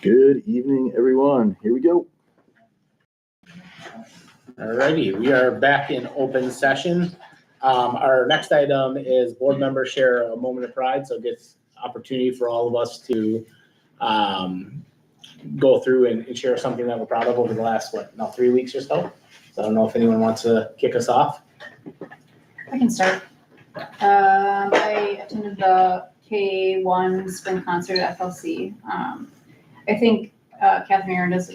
Good evening, everyone. Here we go. Alrighty, we are back in open session. Our next item is board members share a moment of pride, so it gets opportunity for all of us to go through and share something that we're proud of over the last, 3 weeks or so. So I don't know if anyone wants to kick us off. I can start. I attended the K1 spring concert at FLC. I think Catherine Aarons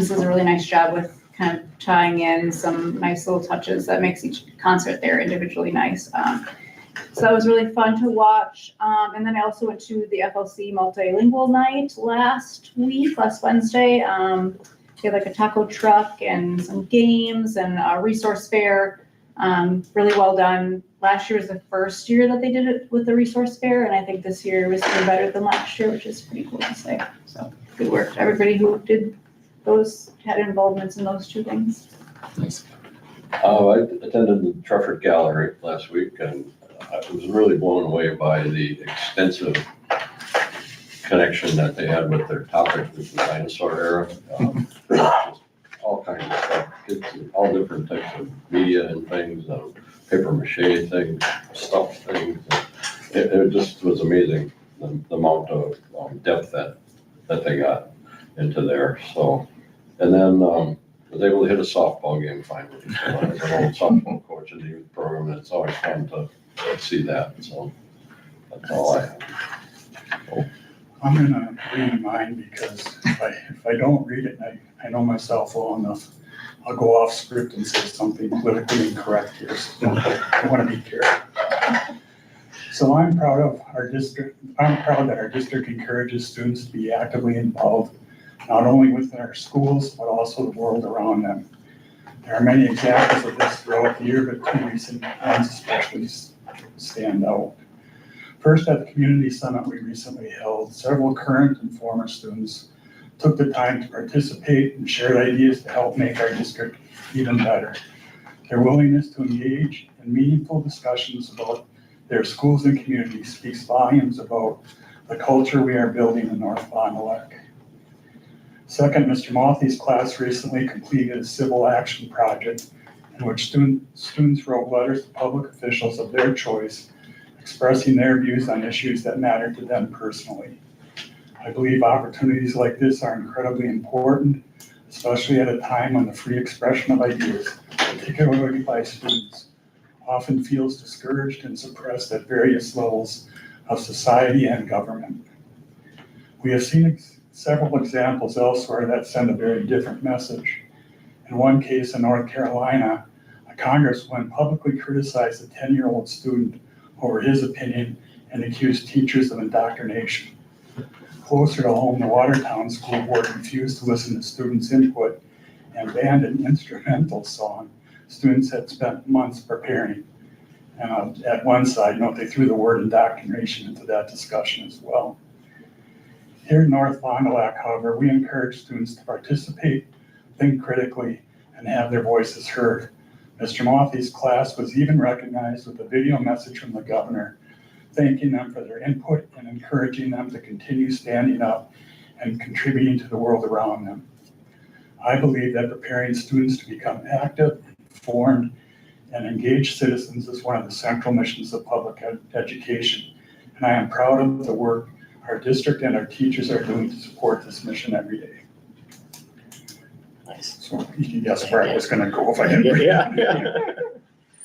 does a really nice job with kind of tying in some nice little touches that makes each concert there individually nice. So that was really fun to watch. And then I also went to the FLC multilingual night last Wednesday. They had like a taco truck and some games and a resource fair. Really well done. Last year was the first year that they did it with the resource fair, and I think this year was even better than last year, which is pretty cool to say. So good work to everybody who did those, had involvements in those two things. Nice. I attended the Trufford Gallery last week, and I was really blown away by the extensive connection that they had with their topic, with the dinosaur era. Just all kinds of stuff, all different types of media and things, paper mache things, stuff things. It just was amazing, the amount of depth that they got into there. So, and then was able to hit a softball game finally. So as an old softball coach in the youth program, and it's always fun to see that. So that's all I have. I'm gonna read mine because if I don't read it, I know myself well enough, I'll go off script and say something politically incorrect here. So I want to be careful. So I'm proud of our district. I'm proud that our district encourages students to be actively involved, not only within our schools, but also the world around them. There are many examples of this throughout the year, but two recent ones especially stand out. First, at the Community Summit we recently held, several current and former students took the time to participate and share ideas to help make our district even better. Their willingness to engage in meaningful discussions about their schools and communities speaks volumes about the culture we are building in North Fond du Lac. Second, Mr. Mothy's class recently completed a civil action project in which students wrote letters to public officials of their choice, expressing their views on issues that matter to them personally. I believe opportunities like this are incredibly important, especially at a time when the free expression of ideas, particularly by students, often feels discouraged and suppressed at various levels of society and government. We have seen several examples elsewhere that send a very different message. In one case in North Carolina, a congressman publicly criticized a 10-year-old student over his opinion and accused teachers of indoctrination. Closer to home, the Watertown School Board refused to listen to students' input and banned an instrumental song students had spent months preparing. And at one side note, they threw the word indoctrination into that discussion as well. Here in North Fond du Lac, however, we encourage students to participate, think critically, and have their voices heard. Mr. Mothy's class was even recognized with a video message from the governor, thanking them for their input and encouraging them to continue standing up and contributing to the world around them. I believe that preparing students to become active, informed, and engaged citizens is one of the central missions of public education, and I am proud of the work our district and our teachers are doing to support this mission every day. Nice. So you can guess where I was going to go if I didn't read it. Yeah.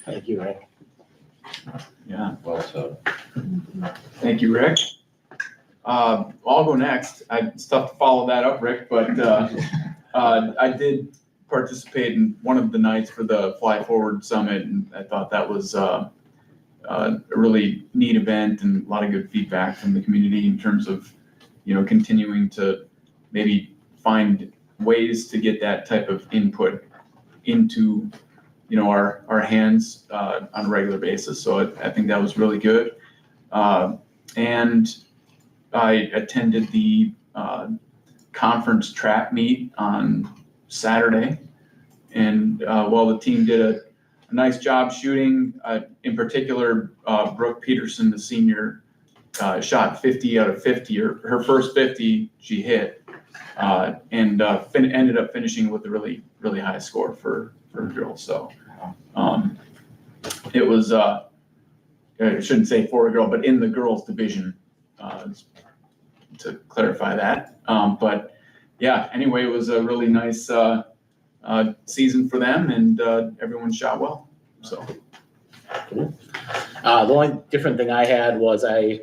Thank you, Rick. Yeah, Well said. thank you, Rick. I'll go next. It's tough to follow that up, Rick, but I did participate in one of the nights for the Fly Forward Summit, and I thought that was a really neat event and a lot of good feedback from the community in terms of, continuing to maybe find ways to get that type of input into, our hands on a regular basis. So I think that was really good. And I attended the conference track meet on Saturday. And while the team did a nice job shooting, in particular, Brooke Peterson, the senior, shot 50 out of 50, or her first 50 she hit. and ended up finishing with a really, really high score for girls. So it was, I shouldn't say for a girl, but in the girls division, to clarify that. But yeah, anyway, it was a really nice season for them, and everyone shot well. So The only different thing I had was I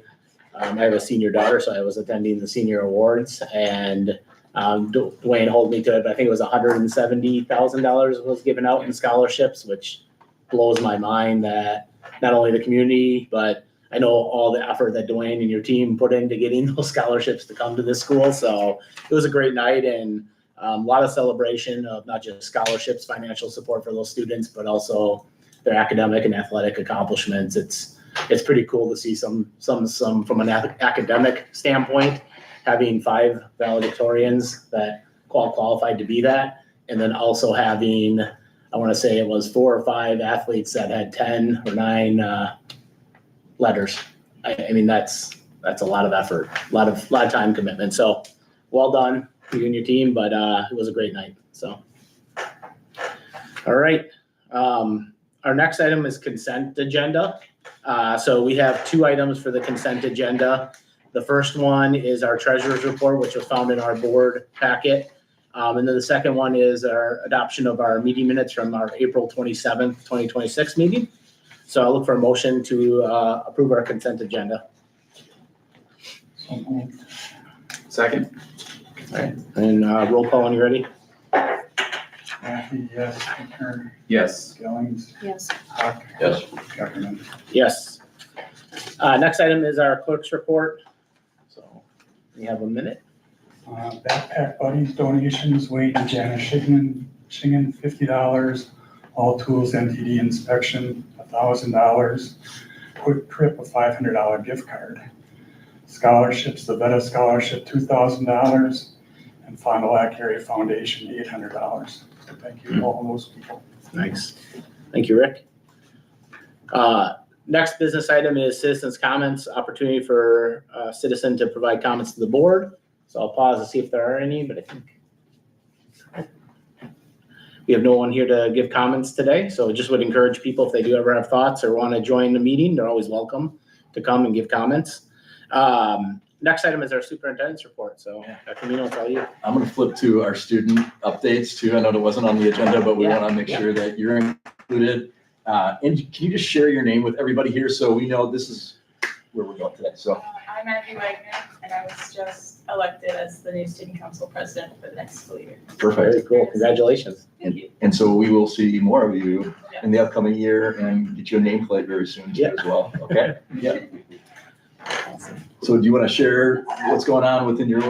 have a senior daughter, so I was attending the senior awards, and Dwayne hold me to it, but I think it was $170,000 was given out in scholarships, which blows my mind that not only the community, but I know all the effort that Dwayne and your team put into getting those scholarships to come to this school. So it was a great night, and a lot of celebration of not just scholarships, financial support for those students, but also their academic and athletic accomplishments. It's pretty cool to see some from an academic standpoint, having 5 valedictorians that qualified to be that, and then also having, I want to say it was 4 or 5 athletes that had 10 or 9 letters. I mean, that's a lot of effort, a lot of time commitment. So well done to you and your team, but it was a great night. So, all right. Our next item is consent agenda. So we have 2 items for the consent agenda. The first one is our treasurer's report, which was found in our board packet. And then the second one is our adoption of our meeting minutes from our April 27th, 2026 meeting. So I'll look for a motion to approve our consent agenda. So moved. second. All right, and roll call when you're ready. Mackey, yes. McKern, Yes. Skillings, Yes. Huck, Yes. Ackerman. Yes. Next item is our clerk's report. So we have a minute. Backpack Buddies donations, Wade and Janice Shingen, $50. All Tools MTD inspection, $1,000. Quick Trip, a $500 gift card. Scholarships, the Veta Scholarship, $2,000. And Fond du Lac Area Foundation, $800. So thank you to all those people. Nice. Thank you, Rick. Next business item is citizens' comments, opportunity for a citizen to provide comments to the board. So I'll pause to see if there are any, but I think we have no one here to give comments today. So just would encourage people, if they do ever have thoughts or want to join the meeting, they're always welcome to come and give comments. Next item is our superintendent's report. So Dr. Mino, it's all you. I'm going to flip to our student updates too. I know that wasn't on the agenda, but we want to make sure that you're included. And can you just share your name with everybody here so we know this is where we're going today? So I'm Abby Wagner, and I was just elected as the new student council president for the next school year. perfect. Very cool. Congratulations. Thank you. And so we will see more of you in the upcoming year and get you a nameplate very soon too as well. Okay. Yeah. So do you want to share what's going on within your?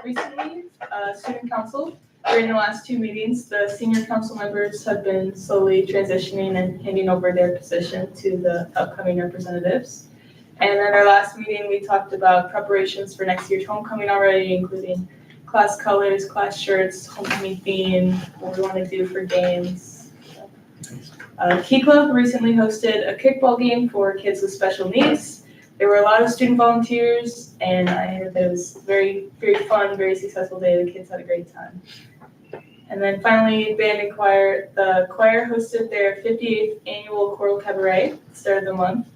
Recently, student council, during the last 2 meetings, the senior council members have been slowly transitioning and handing over their position to the upcoming representatives. And at our last meeting, we talked about preparations for next year's homecoming already, including class colors, class shirts, homecoming theme, what we want to do for games. Key Club recently hosted a kickball game for kids with special needs. There were a lot of student volunteers, and I heard that it was very, very fun, very successful day. The kids had a great time. And then finally, band and choir. The choir hosted their 58th annual choral cabaret at the start of the month.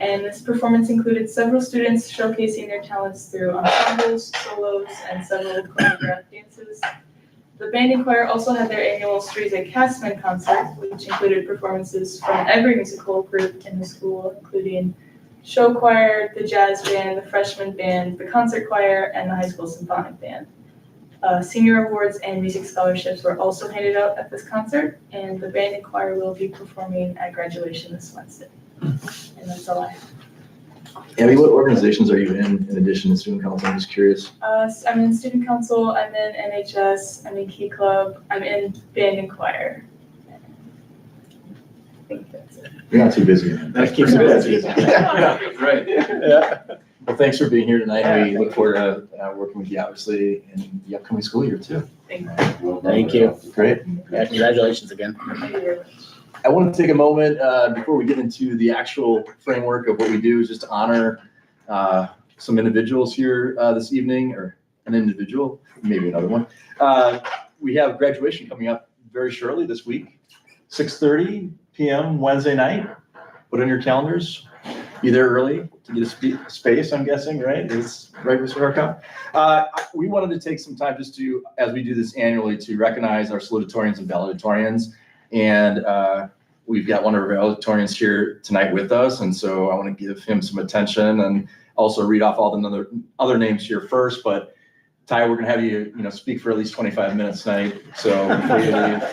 And this performance included several students showcasing their talents through ensembles, solos, and several choreographed dances. The band and choir also had their annual Striza Castman concert, which included performances from every musical group in the school, including show choir, the jazz band, the freshman band, the concert choir, and the high school symphonic band. Senior awards and music scholarships were also handed out at this concert, and the band and choir will be performing at graduation this Wednesday. And that's all I have. Abby, what organizations are you in addition to student council? I'm just curious. I'm in student council, I'm in NHS, I'm in Key Club, I'm in band and choir. I think that's it. You're not too busy. That keeps you busy. Yeah. Right. Yeah. Well, thanks for being here tonight. We look forward to working with you, obviously, in the upcoming school year too. Thank you. Great. Yeah, congratulations again. Thank you very much. I want to take a moment before we get into the actual framework of what we do, just to honor some individuals here this evening, or an individual, maybe another one. We have graduation coming up very shortly this week, 6:30 p.m. Wednesday night. Put in your calendars. Be there early to get a space, I'm guessing, right? It's right, Mr. Harkov. We wanted to take some time just to, as we do this annually, to recognize our salutatorians and valedictorians. And we've got one of our valedictorians here tonight with us. And so I want to give him some attention and also read off all the other names here first. But Ty, we're going to have you, speak for at least 25 minutes tonight. So before you leave,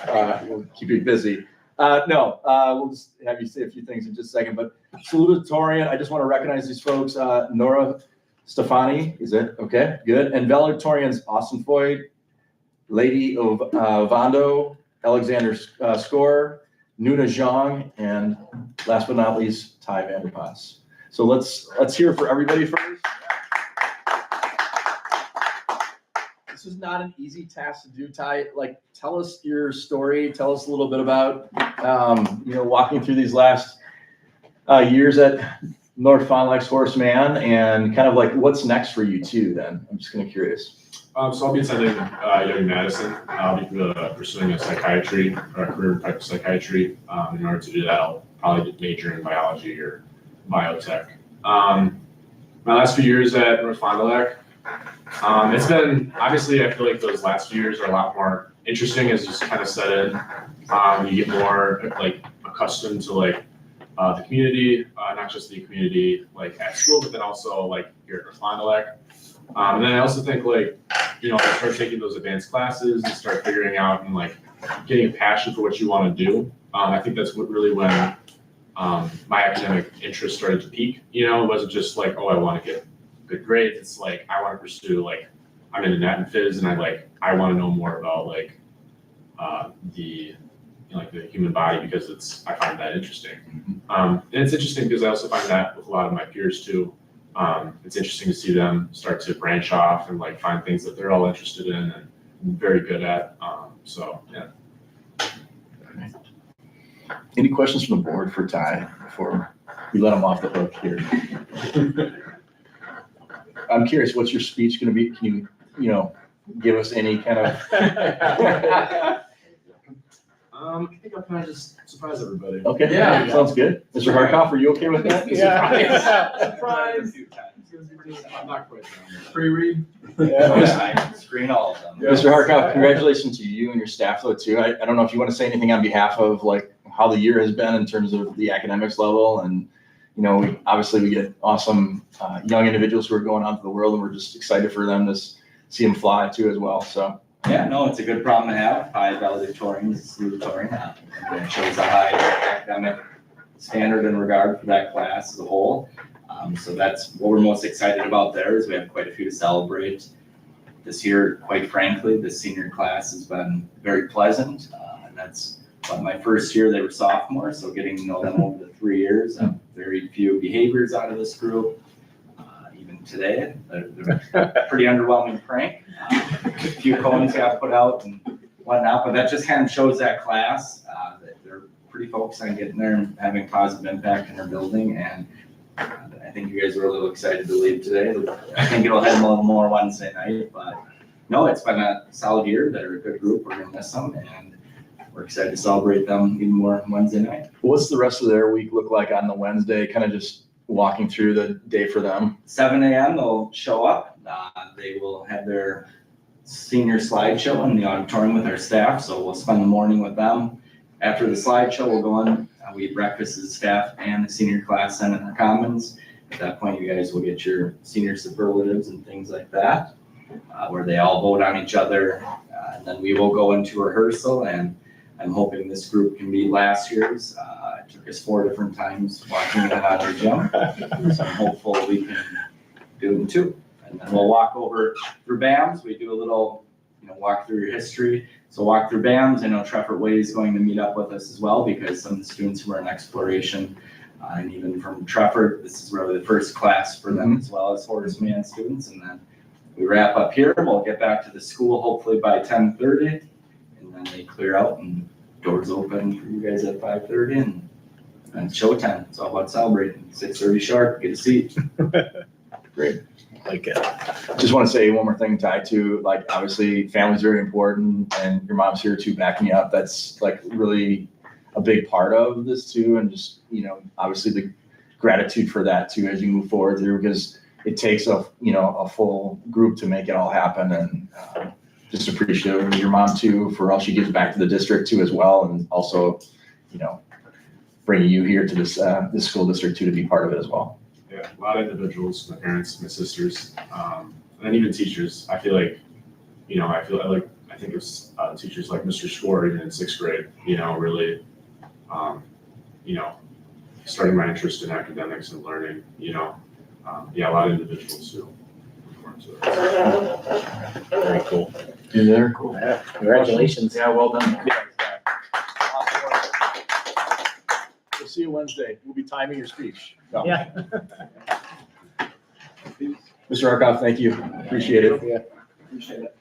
we'll keep you busy. We'll just have you say a few things in just a second, but salutatorian, I just want to recognize these folks, Nora Stefani, is it? Okay, good. And valedictorians, Austin Foyd, Lady Ovando, Alexander Score, Nuna Zhang, and last but not least, Ty Vanderpas. So let's hear for everybody first. This is not an easy task to do, Ty. Like, tell us your story. Tell us a little bit about, walking through these last years at North Fond du Lac Horace Mann, and kind of like what's next for you too. Then I'm just kind of curious. So I'll be attending Young Madison. I'll be pursuing a psychiatry or a career type of psychiatry. In order to do that, I'll probably major in biology or biotech. My last few years at North Fond du Lac, it's been, obviously, I feel like those last few years are a lot more interesting as you kind of set in. You get more like accustomed to like the community, not just the community like at school, but then also like here at North Fond du Lac. And then I also think like, I start taking those advanced classes and start figuring out and like getting a passion for what you want to do. I think that's when my academic interest started to peak. It wasn't just like, oh, I want to get good grades. It's like I want to pursue, like, I'm into nat and phys, and I want to know more about like the human body because I find that interesting. And it's interesting because I also find that with a lot of my peers too. It's interesting to see them start to branch off and like find things that they're all interested in and very good at. So yeah. Any questions from the board for Ty before we let him off the hook here? I'm curious, what's your speech going to be? Can you, give us any kind of? I think I'll kind of just surprise everybody. Okay. Yeah. Sounds good. Mr. Harkov, are you okay with that? Surprise. I'm not quite done. Pre-read? Yeah. Screen all of them. Mr. Harkov, congratulations to you and your staff though too. I don't know if you want to say anything on behalf of like how the year has been in terms of the academics level, and we get awesome young individuals who are going out to the world, and we're just excited for them to see them fly too as well. So Yeah, no, it's a good problem to have. High valedictorians, salutatorian. It shows a high academic standard and regard for that class as a whole. So that's what we're most excited about there, is we have quite a few to celebrate. This year, quite frankly, the senior class has been very pleasant. And that's my first year, they were sophomores, so getting to know them over the 3 years. Very few behaviors out of this group. Even today, they're pretty underwhelming prank. A few cones got put out and whatnot, but that just kind of shows that class that they're pretty focused on getting there and having positive impact in their building. And I think you guys are a little excited to leave today. I think it'll head a little more Wednesday night, but no, it's been a solid year. They're a good group. We're gonna miss them, and we're excited to celebrate them even more Wednesday night. what's the rest of their week look like on the Wednesday? Kind of just walking through the day for them. 7 a.m. they'll show up. They will have their senior slideshow in the auditorium with our staff, so we'll spend the morning with them. After the slideshow, we'll go on, we eat breakfast as staff and the senior class in the commons. At that point, you guys will get your senior superlatives and things like that, where they all vote on each other. And then we will go into rehearsal, and I'm hoping this group can beat last year's. It took us 4 different times walking in and out of the gym. So I'm hopeful we can do them too. And then we'll walk over through BAMs. We do a little, walk through your history. So walk through BAMs. I know Treffert Way is going to meet up with us as well, because some of the students who are in exploration, and even from Treffert, this is really the first class for them as well as Horace Mann students. And then we wrap up here. We'll get back to the school hopefully by 10:30, and then they clear out and doors open for you guys at 5:30, and it's showtime. It's all about celebrating. 6:30 sharp. Get a seat. Great. like, Just want to say one more thing, Ty, too. Like, obviously, family's very important, and your mom's here too, backing you up. That's like really a big part of this too, and just obviously the gratitude for that too as you move forward through, because it takes a full group to make it all happen, and just appreciative of your mom too for all she gives back to the district too as well, and also bringing you here to this school district too to be part of it as well. Yeah, a lot of individuals, my parents, my sisters, and even teachers. I feel like, I think of teachers like Mr. Schwartz even in 6th grade, really, starting my interest in academics and learning, a lot of individuals who important to it. very cool. You there? Cool. Yeah, congratulations. Yeah, well done. We'll see you Wednesday. We'll be timing your speech. No. Yeah. Mr. Arkoff, thank you. Appreciate it. Yeah. Appreciate it.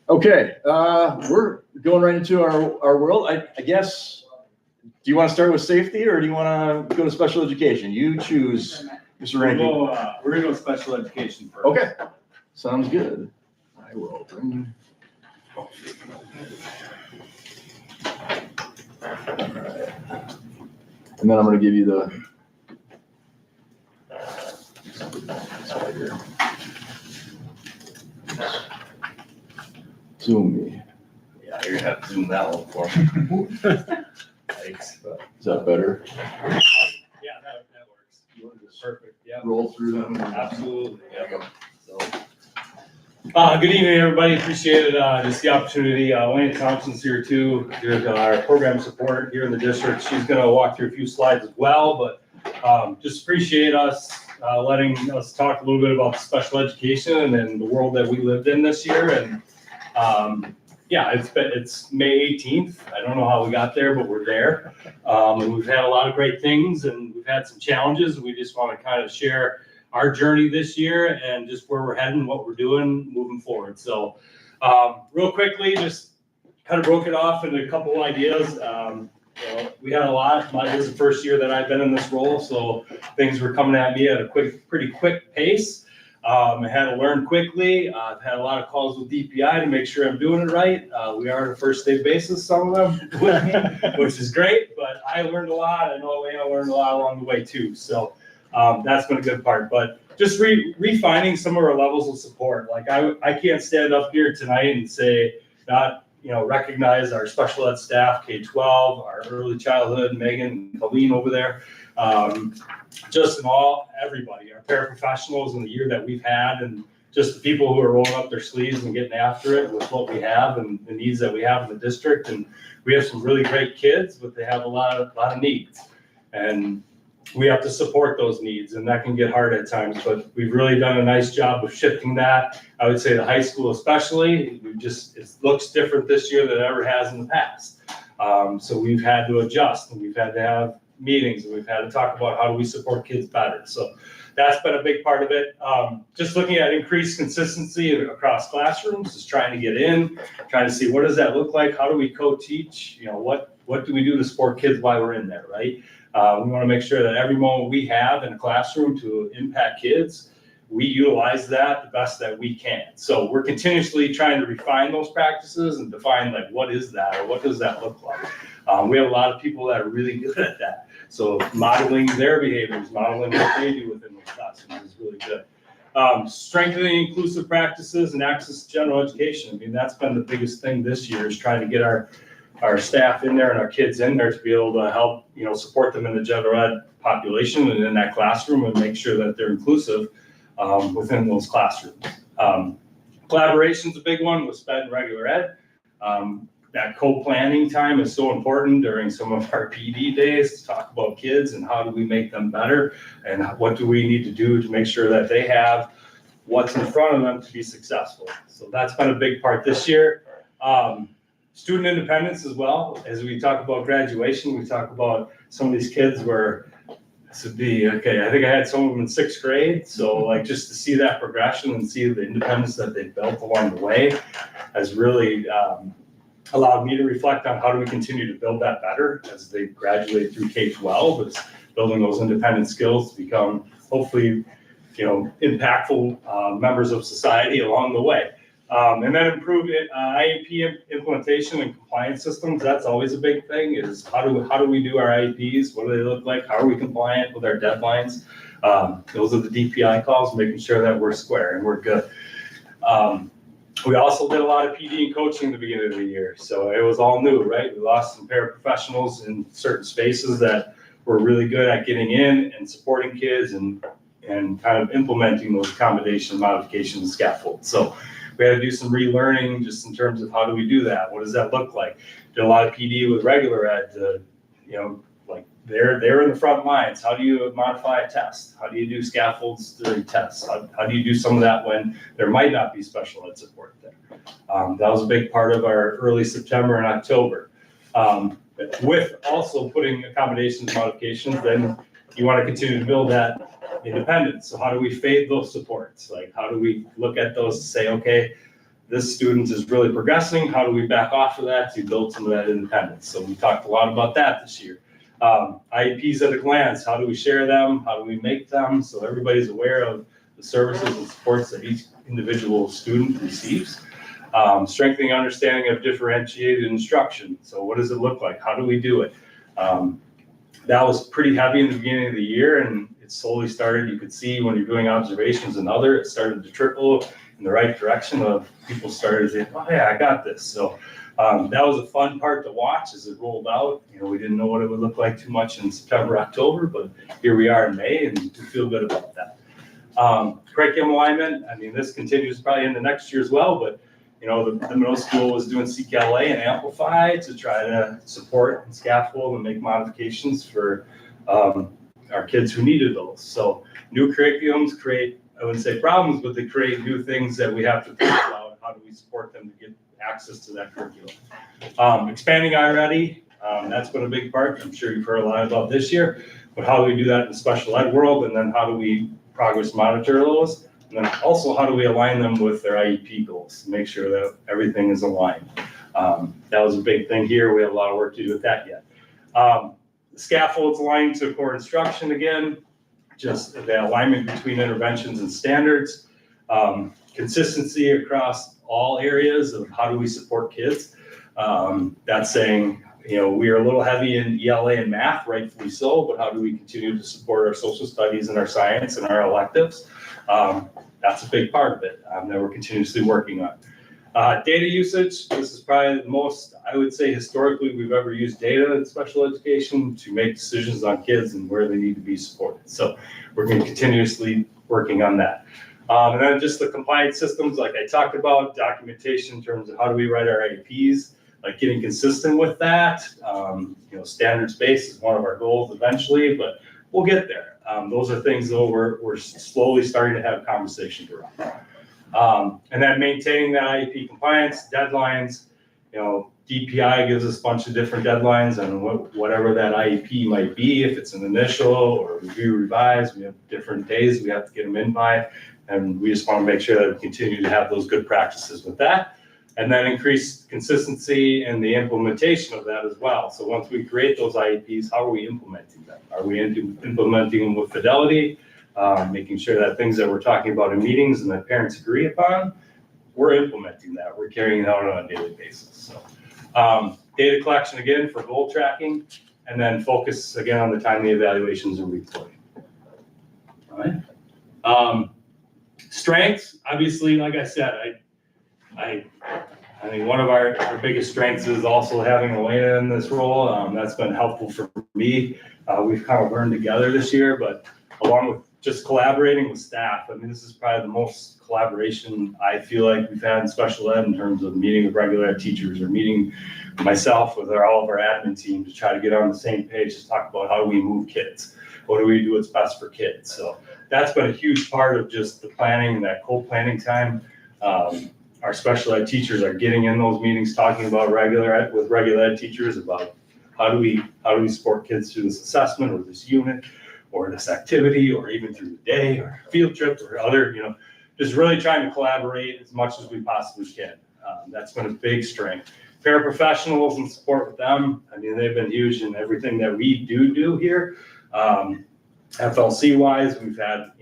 Okay, we're going right into our world. I guess, do you want to start with safety or do you want to go to special education? You choose, Mr. Rankin. We're gonna go special education first. Okay, sounds good. I will bring. And then I'm gonna give you the. Zoom me. Yeah, you're gonna have to zoom that one for me. Thanks. Is that better? Yeah, that works. Perfect, yeah. Roll through them. Absolutely, yeah. So, good evening, everybody. Appreciate it. Just the opportunity. Wayne Thompson's here too. Here's our program support here in the district. She's gonna walk through a few slides as well, but just appreciate us letting us talk a little bit about special education and the world that we lived in this year. And it's May 18th. I don't know how we got there, but we're there. And we've had a lot of great things and we've had some challenges. We just want to kind of share our journey this year and just where we're heading, what we're doing moving forward. So real quickly, just kind of broke it off into a couple of ideas. We had a lot. This is the first year that I've been in this role, so things were coming at me at a pretty quick pace. I had to learn quickly. I've had a lot of calls with DPI to make sure I'm doing it right. We are on a first day basis, some of them with me, which is great, but I learned a lot. I know I learned a lot along the way too. So that's been a good part, but just refining some of our levels of support. Like I can't stand up here tonight and say, recognize our special ed staff, K-12, our early childhood, Megan and Colleen over there. Just in all, everybody, our paraprofessionals in the year that we've had, and just the people who are rolling up their sleeves and getting after it with what we have and the needs that we have in the district. And we have some really great kids, but they have a lot of needs. And we have to support those needs, and that can get hard at times, but we've really done a nice job of shifting that. I would say the high school especially, it looks different this year than it ever has in the past. So we've had to adjust, and we've had to have meetings, and we've had to talk about how do we support kids better. So that's been a big part of it. Just looking at increased consistency across classrooms, just trying to get in, trying to see what does that look like? How do we co-teach? What do we do to support kids while we're in there, right? We want to make sure that every moment we have in a classroom to impact kids, we utilize that the best that we can. So we're continuously trying to refine those practices and define what is that or what does that look like. We have a lot of people that are really good at that. So modeling their behaviors, modeling what they do within those classrooms is really good. Strengthening inclusive practices and access to general education. I mean, that's been the biggest thing this year, is trying to get our staff in there and our kids in there to be able to help, support them in the general ed population and in that classroom, and make sure that they're inclusive within those classrooms. Collaboration's a big one with SPED and regular ed. That co-planning time is so important during some of our PD days to talk about kids and how do we make them better and what do we need to do to make sure that they have what's in front of them to be successful. So that's been a big part this year. Student independence as well. As we talk about graduation, we talk about some of these kids where this would be, I think I had some of them in 6th grade. So just to see that progression and see the independence that they've built along the way has really allowed me to reflect on how do we continue to build that better as they graduate through K-12, is building those independent skills to become hopefully impactful members of society along the way. And then improve IEP implementation and compliance systems. That's always a big thing, is how do we do our IEPs? What do they look like? How are we compliant with our deadlines? Those are the DPI calls, making sure that we're square and we're good. We also did a lot of PD and coaching at the beginning of the year. So it was all new, right? We lost some paraprofessionals in certain spaces that were really good at getting in and supporting kids and kind of implementing those accommodation modifications and scaffolds. So we had to do some relearning just in terms of how do we do that? What does that look like? Did a lot of PD with regular ed to, like they're in the front lines. How do you modify a test? How do you do scaffolds during tests? How do you do some of that when there might not be special ed support there? That was a big part of our early September and October. With also putting accommodations modifications, then you want to continue to build that independence. So how do we fade those supports? Like, how do we look at those to say, okay, this student is really progressing. How do we back off of that to build some of that independence? So we talked a lot about that this year. IEPs at a glance, how do we share them? How do we make them so everybody's aware of the services and supports that each individual student receives? Strengthening understanding of differentiated instruction. So what does it look like? How do we do it? That was pretty heavy in the beginning of the year, and it slowly started. You could see when you're doing observations and it started to trickle in the right direction of people started saying, oh yeah, I got this. So that was a fun part to watch as it rolled out. We didn't know what it would look like too much in September, October, but here we are in May, and we feel good about that. Curriculum alignment, this continues probably into next year as well, but the middle school was doing CKLA and Amplify to try to support and scaffold and make modifications for our kids who needed those. So new curriculums create, I wouldn't say problems, but they create new things that we have to think about. How do we support them to get access to that curriculum? Expanding iReady, that's been a big part. I'm sure you've heard a lot about this year, but how do we do that in the special ed world? And then how do we progress monitor those? And then also, how do we align them with their IEP goals? Make sure that everything is aligned. That was a big thing here. We have a lot of work to do with that yet. Scaffolds aligned to core instruction again, just the alignment between interventions and standards. Consistency across all areas of how do we support kids. That's saying, we are a little heavy in ELA and math, rightfully so, but how do we continue to support our social studies and our science and our electives? That's a big part of it that we're continuously working on. Data usage, this is probably the most, I would say, historically we've ever used data in special education to make decisions on kids and where they need to be supported. So we're going to continuously working on that. And then just the compliance systems, like I talked about, documentation in terms of how do we write our IEPs, like getting consistent with that. Standards-based is one of our goals eventually, but we'll get there. Those are things though we're slowly starting to have conversations around. And then maintaining that IEP compliance, deadlines, DPI gives us a bunch of different deadlines and whatever that IEP might be, if it's an initial or review revise, we have different days we have to get them in by. And we just want to make sure that we continue to have those good practices with that. And then increase consistency in the implementation of that as well. So once we create those IEPs, how are we implementing them? Are we implementing them with fidelity, making sure that things that we're talking about in meetings and that parents agree upon, we're implementing that. We're carrying it out on a daily basis. So data collection again for goal tracking, and then focus again on the timely evaluations and reporting. All right. Strengths, obviously, like I said, I think one of our biggest strengths is also having Elena in this role. That's been helpful for me. We've kind of learned together this year, but along with just collaborating with staff, this is probably the most collaboration I feel like we've had in special ed in terms of meeting with regular ed teachers or meeting myself with all of our admin team to try to get on the same page to talk about how do we move kids? What do we do what's best for kids? So that's been a huge part of just the planning, that co-planning time. Our special ed teachers are getting in those meetings, talking about regular ed teachers about how do we support kids through this assessment or this unit or this activity or even through the day or field trip or other, just really trying to collaborate as much as we possibly can. That's been a big strength. Paraprofessionals and support with them, they've been huge in everything that we do here. FLC wise, we've had,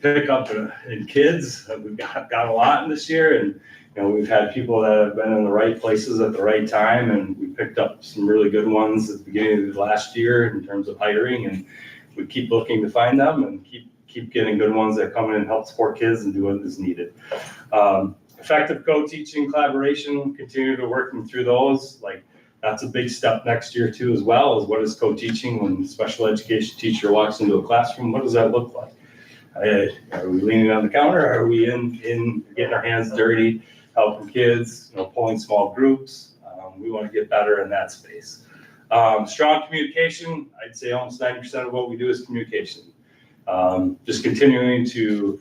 pickup in kids. We've got a lot in this year, and we've had people that have been in the right places at the right time, and we picked up some really good ones at the beginning of the last year in terms of hiring, and we keep looking to find them and keep getting good ones that come in and help support kids and do what is needed. Effective co-teaching, collaboration, continue to work them through those. Like, that's a big step next year too, as well, is what is co-teaching when a special education teacher walks into a classroom? What does that look like? Are we leaning on the counter? Are we in getting our hands dirty, helping kids, pulling small groups? We want to get better in that space. Strong communication, I'd say almost 90% of what we do is communication. Just continuing to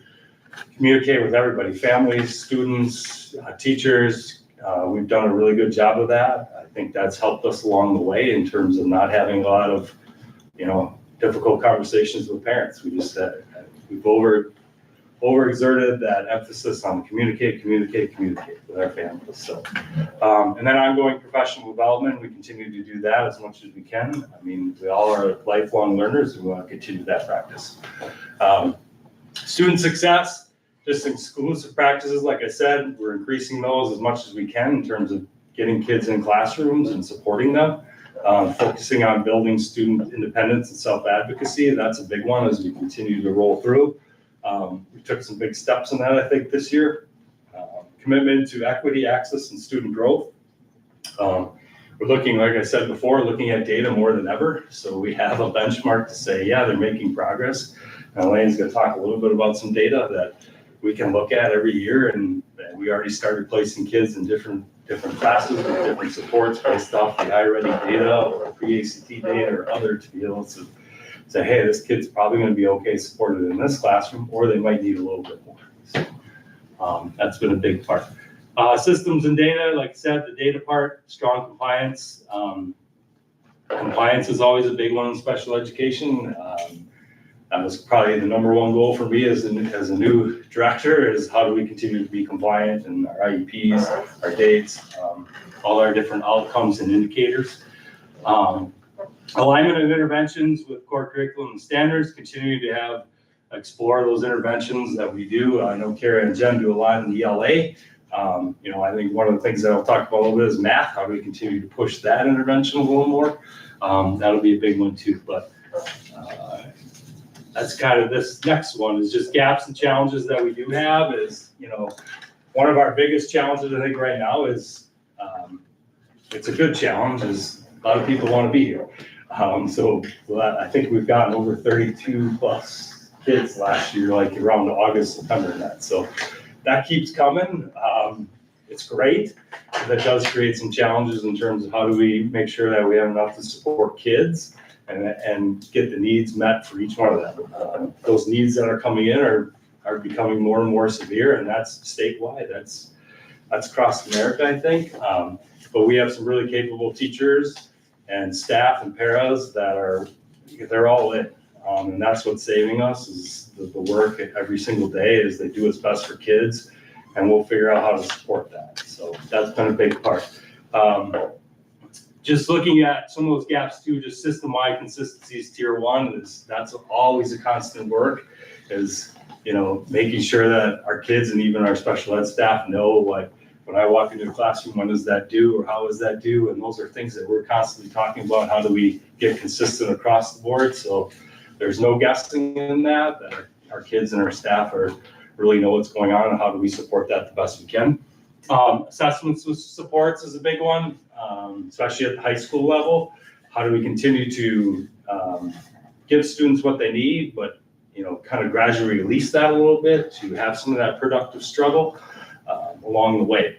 communicate with everybody, families, students, teachers. We've done a really good job of that. I think that's helped us along the way in terms of not having a lot of, difficult conversations with parents. We've overexerted that emphasis on communicate with our families. So, and then ongoing professional development, we continue to do that as much as we can. I mean, we all are lifelong learners, and we want to continue that practice. Student success, just exclusive practices, like I said, we're increasing those as much as we can in terms of getting kids in classrooms and supporting them. Focusing on building student independence and self-advocacy, that's a big one as we continue to roll through. We took some big steps in that, I think, this year. Commitment to equity, access, and student growth. We're looking, like I said before, looking at data more than ever. So we have a benchmark to say, yeah, they're making progress. And Elaine's going to talk a little bit about some data that we can look at every year. And we already started placing kids in different classes with different supports based off the iReady data or pre-ACT data or other to be able to say, hey, this kid's probably going to be okay supported in this classroom, or they might need a little bit more. So that's been a big part. Systems and data, like I said, the data part, strong compliance. Compliance is always a big one in special education. That was probably the number one goal for me as a new director, is how do we continue to be compliant in our IEPs, our dates, all our different outcomes and indicators. Alignment of interventions with core curriculum and standards, continue to explore those interventions that we do. I know Kara and Jen do a lot in the ELA. I think one of the things that I'll talk about a little bit is math. How do we continue to push that intervention a little more? That'll be a big one too. But that's kind of this next one is just gaps and challenges that we do have is, one of our biggest challenges I think right now is, it's a good challenge, is a lot of people want to be here. So I think we've gotten over 32 plus kids last year, like around August, September and that. So that keeps coming. It's great. That does create some challenges in terms of how do we make sure that we have enough to support kids and get the needs met for each one of them. Those needs that are coming in are becoming more and more severe, and that's statewide. That's across America, I think. But we have some really capable teachers and staff and paras they're all in. And that's what's saving us is the work every single day is they do what's best for kids, and we'll figure out how to support that. So that's been a big part. Just looking at some of those gaps too, just system-wide consistencies, tier one, that's always a constant work, is, making sure that our kids and even our special ed staff know, like, when I walk into a classroom, when does that do, or how does that do? And those are things that we're constantly talking about. How do we get consistent across the board? So there's no guessing in that our kids and our staff really know what's going on and how do we support that the best we can. Assessments with supports is a big one, especially at the high school level. How do we continue to give students what they need, but kind of gradually release that a little bit to have some of that productive struggle along the way.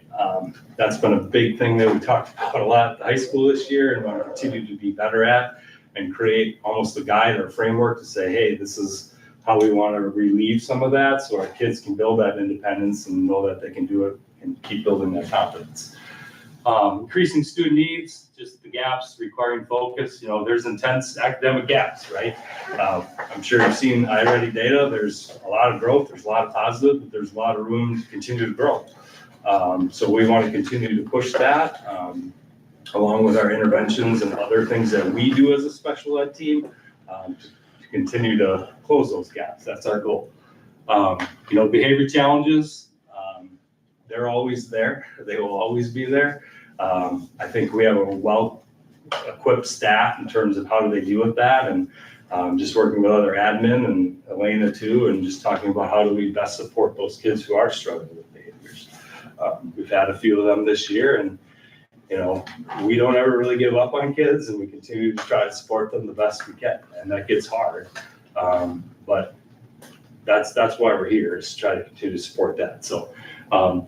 That's been a big thing that we talked about a lot at the high school this year and want to continue to be better at and create almost a guide or framework to say, hey, this is how we want to relieve some of that so our kids can build that independence and know that they can do it and keep building that confidence. Increasing student needs, just the gaps requiring focus. There's intense academic gaps, right? I'm sure you've seen iReady data. There's a lot of growth. There's a lot of positive, but there's a lot of room to continue to grow. So we want to continue to push that along with our interventions and other things that we do as a special ed team to continue to close those gaps. That's our goal. Behavior challenges, they're always there. They will always be there. I think we have a well-equipped staff in terms of how do they deal with that, and just working with other admin and Elena too, and just talking about how do we best support those kids who are struggling with behaviors. We've had a few of them this year, and we don't ever really give up on kids, and we continue to try to support them the best we can, and that gets hard. But that's why we're here, is to try to continue to support that. So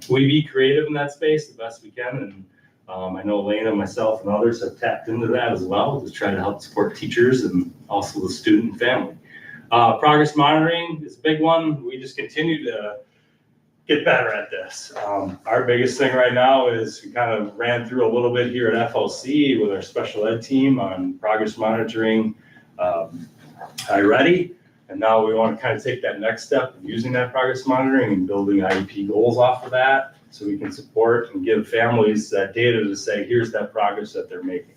we be creative in that space the best we can, and I know Elena, myself, and others have tapped into that as well to try to help support teachers and also the student and family. Progress monitoring is a big one. We just continue to get better at this. Our biggest thing right now is we kind of ran through a little bit here at FLC with our special ed team on progress monitoring iReady. And now we want to kind of take that next step of using that progress monitoring and building IEP goals off of that, so we can support and give families that data to say, here's that progress that they're making.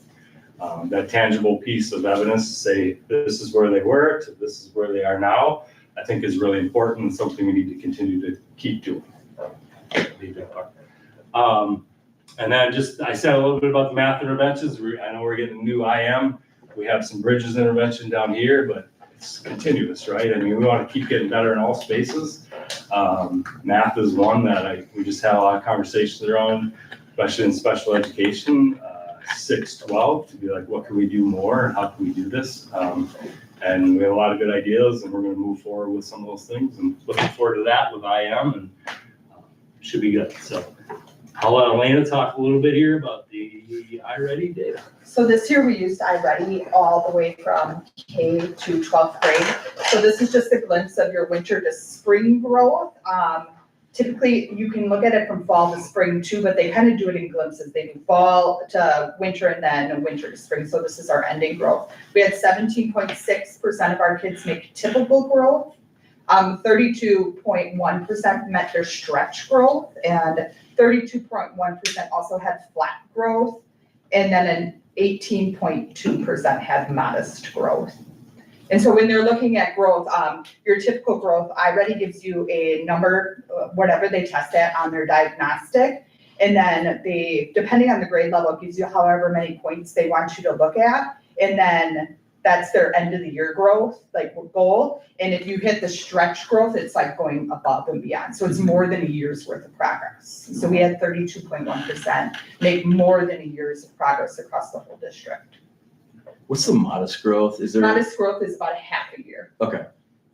That tangible piece of evidence to say, this is where they were, to this is where they are now, I think is really important and something we need to continue to keep doing. And then I said a little bit about the math interventions. I know we're getting a new IM. We have some bridges intervention down here, but it's continuous, right? I mean, we want to keep getting better in all spaces. Math is one that we just had a lot of conversations around, especially in special education, 6-12, to be like, what can we do more and how can we do this? And we have a lot of good ideas, and we're going to move forward with some of those things, and looking forward to that with IM, and should be good. So I'll let Elena talk a little bit here about the iReady data. So this year we used iReady all the way from K to 12th grade. So this is just a glimpse of your winter to spring growth. Typically, you can look at it from fall to spring too, but they kind of do it in glimpses. They do fall to winter and then winter to spring. So this is our ending growth. We had 17.6% of our kids make typical growth. 32.1% met their stretch growth, and 32.1% also had flat growth. And then an 18.2% had modest growth. And so when they're looking at growth, your typical growth, iReady gives you a number, whatever they test at on their diagnostic. And then depending on the grade level, it gives you however many points they want you to look at. And then that's their end of the year growth, like goal. And if you hit the stretch growth, it's like going above and beyond. So it's more than a year's worth of progress. So we had 32.1% make more than a year's of progress across the whole district. What's the modest growth? Is there? Modest growth is about a half a year. Okay,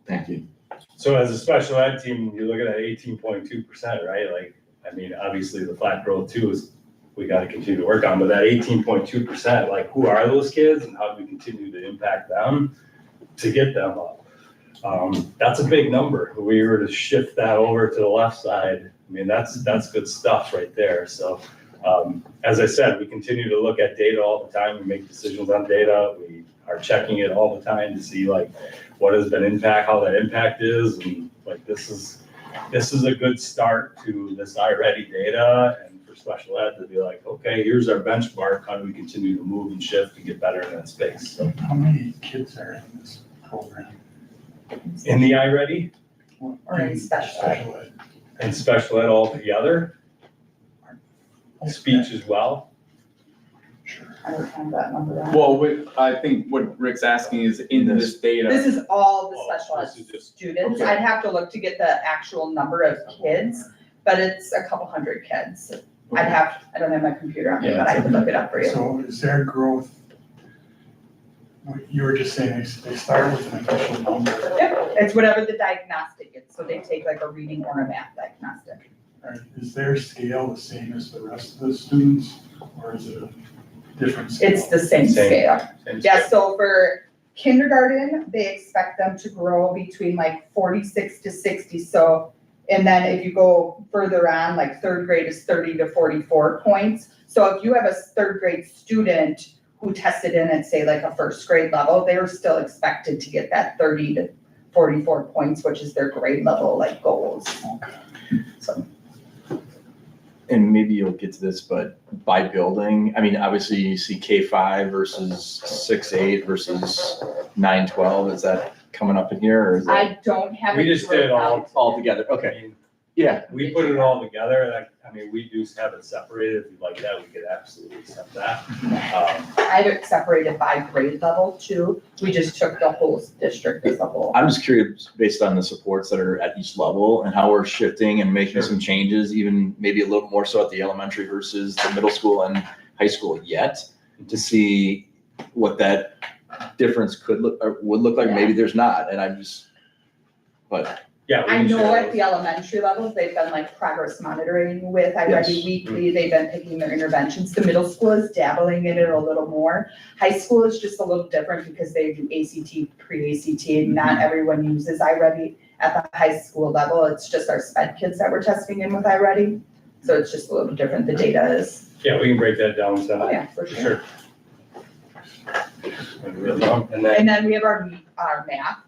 thank you. So as a special ed team, you're looking at 18.2%, right? Like, I mean, obviously the flat growth too is we got to continue to work on, but that 18.2%, like, who are those kids and how do we continue to impact them to get them up? That's a big number. If we were to shift that over to the left side, I mean, that's good stuff right there. So as I said, we continue to look at data all the time. We make decisions on data. We are checking it all the time to see like what has been impact, how that impact is, and like this is a good start to this iReady data, and for special ed to be like, okay, here's our benchmark. How do we continue to move and shift to get better in that space? So, How many kids are in this program? in the iReady Or in special ed. and special ed all together, speech as well. Sure. I don't have that number on. Well, I think what Rick's asking is in this data. This is all the Oh, special ed this is just- students. okay. I'd have to look to get the actual number of kids, but it's a couple hundred kids. I don't have my computer on me, Yeah, but I can look it up for you. So is their growth, you were just saying they start with an official number, Yep, it's whatever the diagnostic is. So they take like a reading or a math diagnostic. right? Is their scale the same as the rest of the students, or is it a different scale? It's the same Same. scale. Same Yeah, so for kindergarten, they expect them to grow between like 46 to 60. So, and then if you go further on, like third grade is 30 to 44 points. So if you have a third grade student who tested in at say like a first grade level, they're still expected to get that 30 to 44 points, which is their grade level like goals. So. And maybe you'll get to this, but by building, I mean, obviously you see K5 versus 6-8 versus 9-12. Is that coming up in here, or is it I don't have it. We just did broken all. all together? I Okay, mean, yeah, we put it all together, like, I mean, we do have it separated, if you'd like that, we could absolutely accept that. I have it separated by grade level too. We just took the whole district as a whole. I'm just curious, based on the supports that are at each level and how we're shifting and making some changes, even maybe a little more so at the elementary versus the middle school and high school yet, to see what that difference could look, or would look like. Maybe there's not, and I'm just, but Yeah. we I can know share at those. the elementary levels, they've been like progress monitoring with Yes. iReady weekly, they've been picking their interventions. The middle school is dabbling in it a little more. High school is just a little different because they do ACT, pre-ACT, and not everyone uses iReady at the high school level. It's just our sped kids that we're testing in with iReady. So it's just a little different, the data is, Yeah, we can break that down, so. oh yeah, for sure. And then, And then we have our math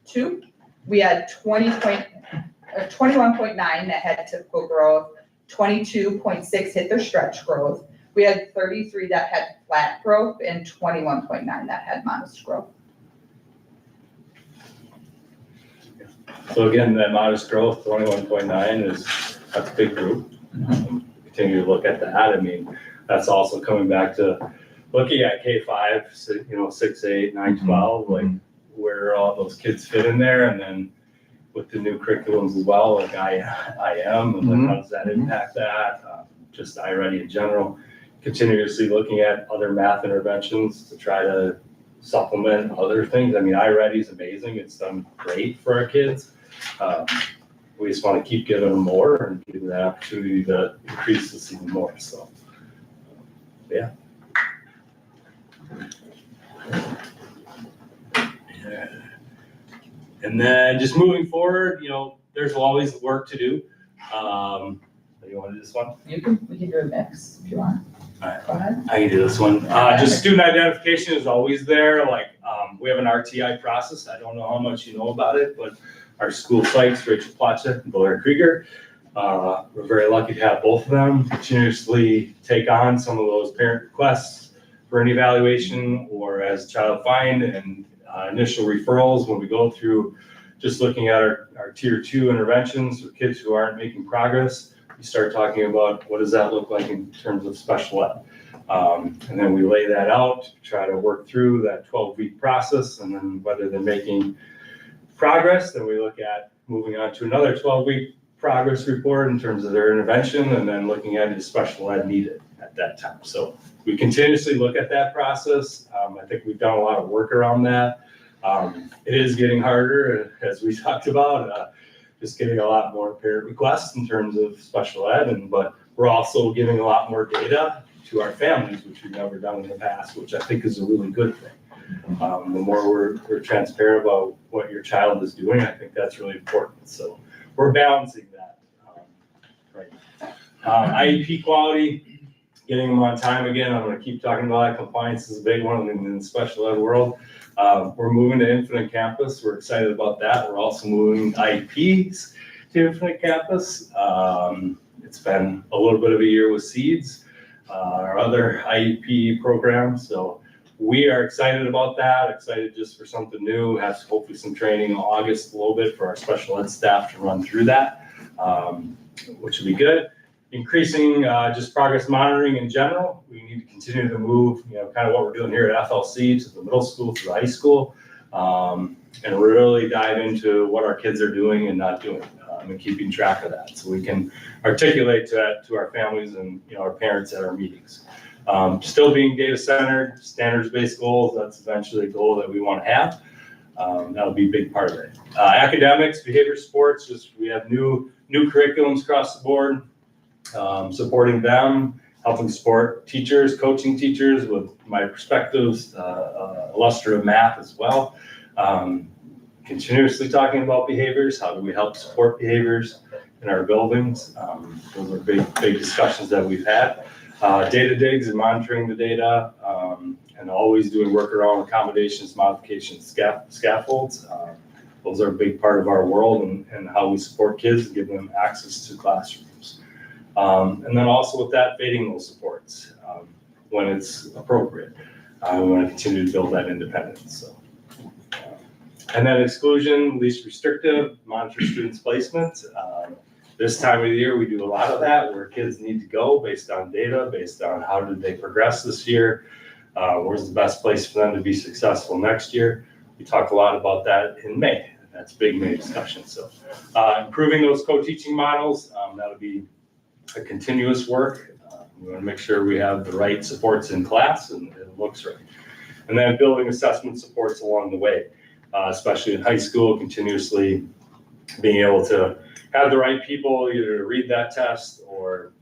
too. We had 21.9 that had typical growth, 22.6 hit their stretch growth. We had 33 that had flat growth and 21.9 that had modest growth. so again, that modest growth, 21.9 that's a big group. Continue to look at that, I mean, that's also coming back to looking at K-5, 6, 8, 9, 12, like where all those kids fit in there, and then with the new curriculums as well, like I am, and then how does that impact that? Just iReady in general, continuously looking at other math interventions to try to supplement other things. I mean, iReady is amazing, it's done great for our kids. We just want to keep giving them more and give them the opportunity to increase this even more, so, yeah. And then just moving forward, there's always work to do. You want to do this one? We can do a mix if you want. Alright. Go ahead. I can do this one. Just student identification is always there. We have an RTI process. I don't know how much you know about it, but our school sites, Rachel Platza and Blair Krieger, we're very lucky to have both of them continuously take on some of those parent requests for an evaluation or as child find and initial referrals when we go through just looking at our tier 2 interventions for kids who aren't making progress. We start talking about what does that look like in terms of special ed. And then we lay that out, try to work through that 12-week process, and then whether they're making progress, then we look at moving on to another 12-week progress report in terms of their intervention, and then looking at is special ed needed at that time. So we continuously look at that process. I think we've done a lot of work around that. It is getting harder, as we talked about, just getting a lot more parent requests in terms of special ed, but we're also giving a lot more data to our families, which we've never done in the past, which I think is a really good thing. The more we're transparent about what your child is doing, I think that's really important. So we're balancing that right now. IEP quality, getting them on time again. I'm going to keep talking about that. Compliance is a big one in the special ed world. We're moving to Infinite Campus. We're excited about that. We're also moving IEPs to Infinite Campus. It's been a little bit of a year with SEEDS, our other IEP program. So we are excited about that, excited just for something new, have hopefully some training in August a little bit for our special ed staff to run through that, which will be good. Increasing just progress monitoring in general. We need to continue to move, kind of what we're doing here at FLC to the middle school, to the high school, and really dive into what our kids are doing and not doing, and keeping track of that so we can articulate that to our families and our parents at our meetings. Still being data-centered, standards-based goals, that's eventually a goal that we want to have. That'll be a big part of it. Academics, behavior sports, we have new curriculums across the board, supporting them, helping support teachers, coaching teachers with my perspectives, illustrative math as well. Continuously talking about behaviors, how do we help support behaviors in our buildings? Those are big discussions that we've had. Data digs and monitoring the data, and always doing workaround accommodations, modifications, scaffolds. Those are a big part of our world and how we support kids and give them access to classrooms. And then also with that, fading those supports when it's appropriate. We want to continue to build that independence. So And then exclusion, least restrictive, monitor students' placement. This time of the year, we do a lot of that where kids need to go based on data, based on how did they progress this year, where's the best place for them to be successful next year. We talked a lot about that in May. That's big May discussion. So improving those co-teaching models, that'll be a continuous work. We want to make sure we have the right supports in class and it looks right. And then building assessment supports along the way, especially in high school, continuously being able to have the right people either to read that test or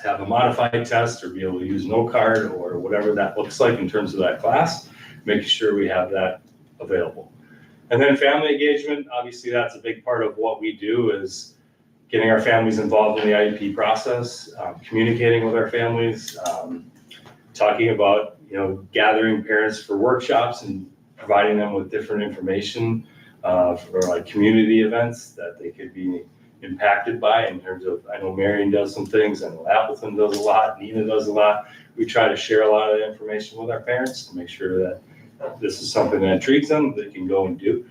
have a modified test or be able to use no card or whatever that looks like in terms of that class, making sure we have that available. And then family engagement, obviously that's a big part of what we do is getting our families involved in the IEP process, communicating with our families, talking about, gathering parents for workshops and providing them with different information for like community events that they could be impacted by in terms of, I know Marion does some things, I know Appleton does a lot, Nina does a lot. We try to share a lot of the information with our parents to make sure that this is something that intrigues them, they can go and do.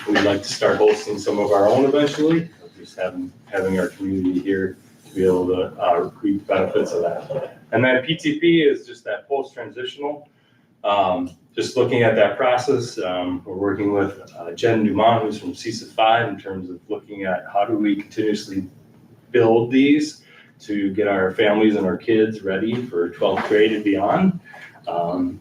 We'd like to start hosting some of our own eventually, just having our community here to be able to reap benefits of that. And then PTP is just that post-transitional. Just looking at that process, we're working with Jen Dumont, who's from CESA 5, in terms of looking at how do we continuously build these to get our families and our kids ready for 12th grade and beyond.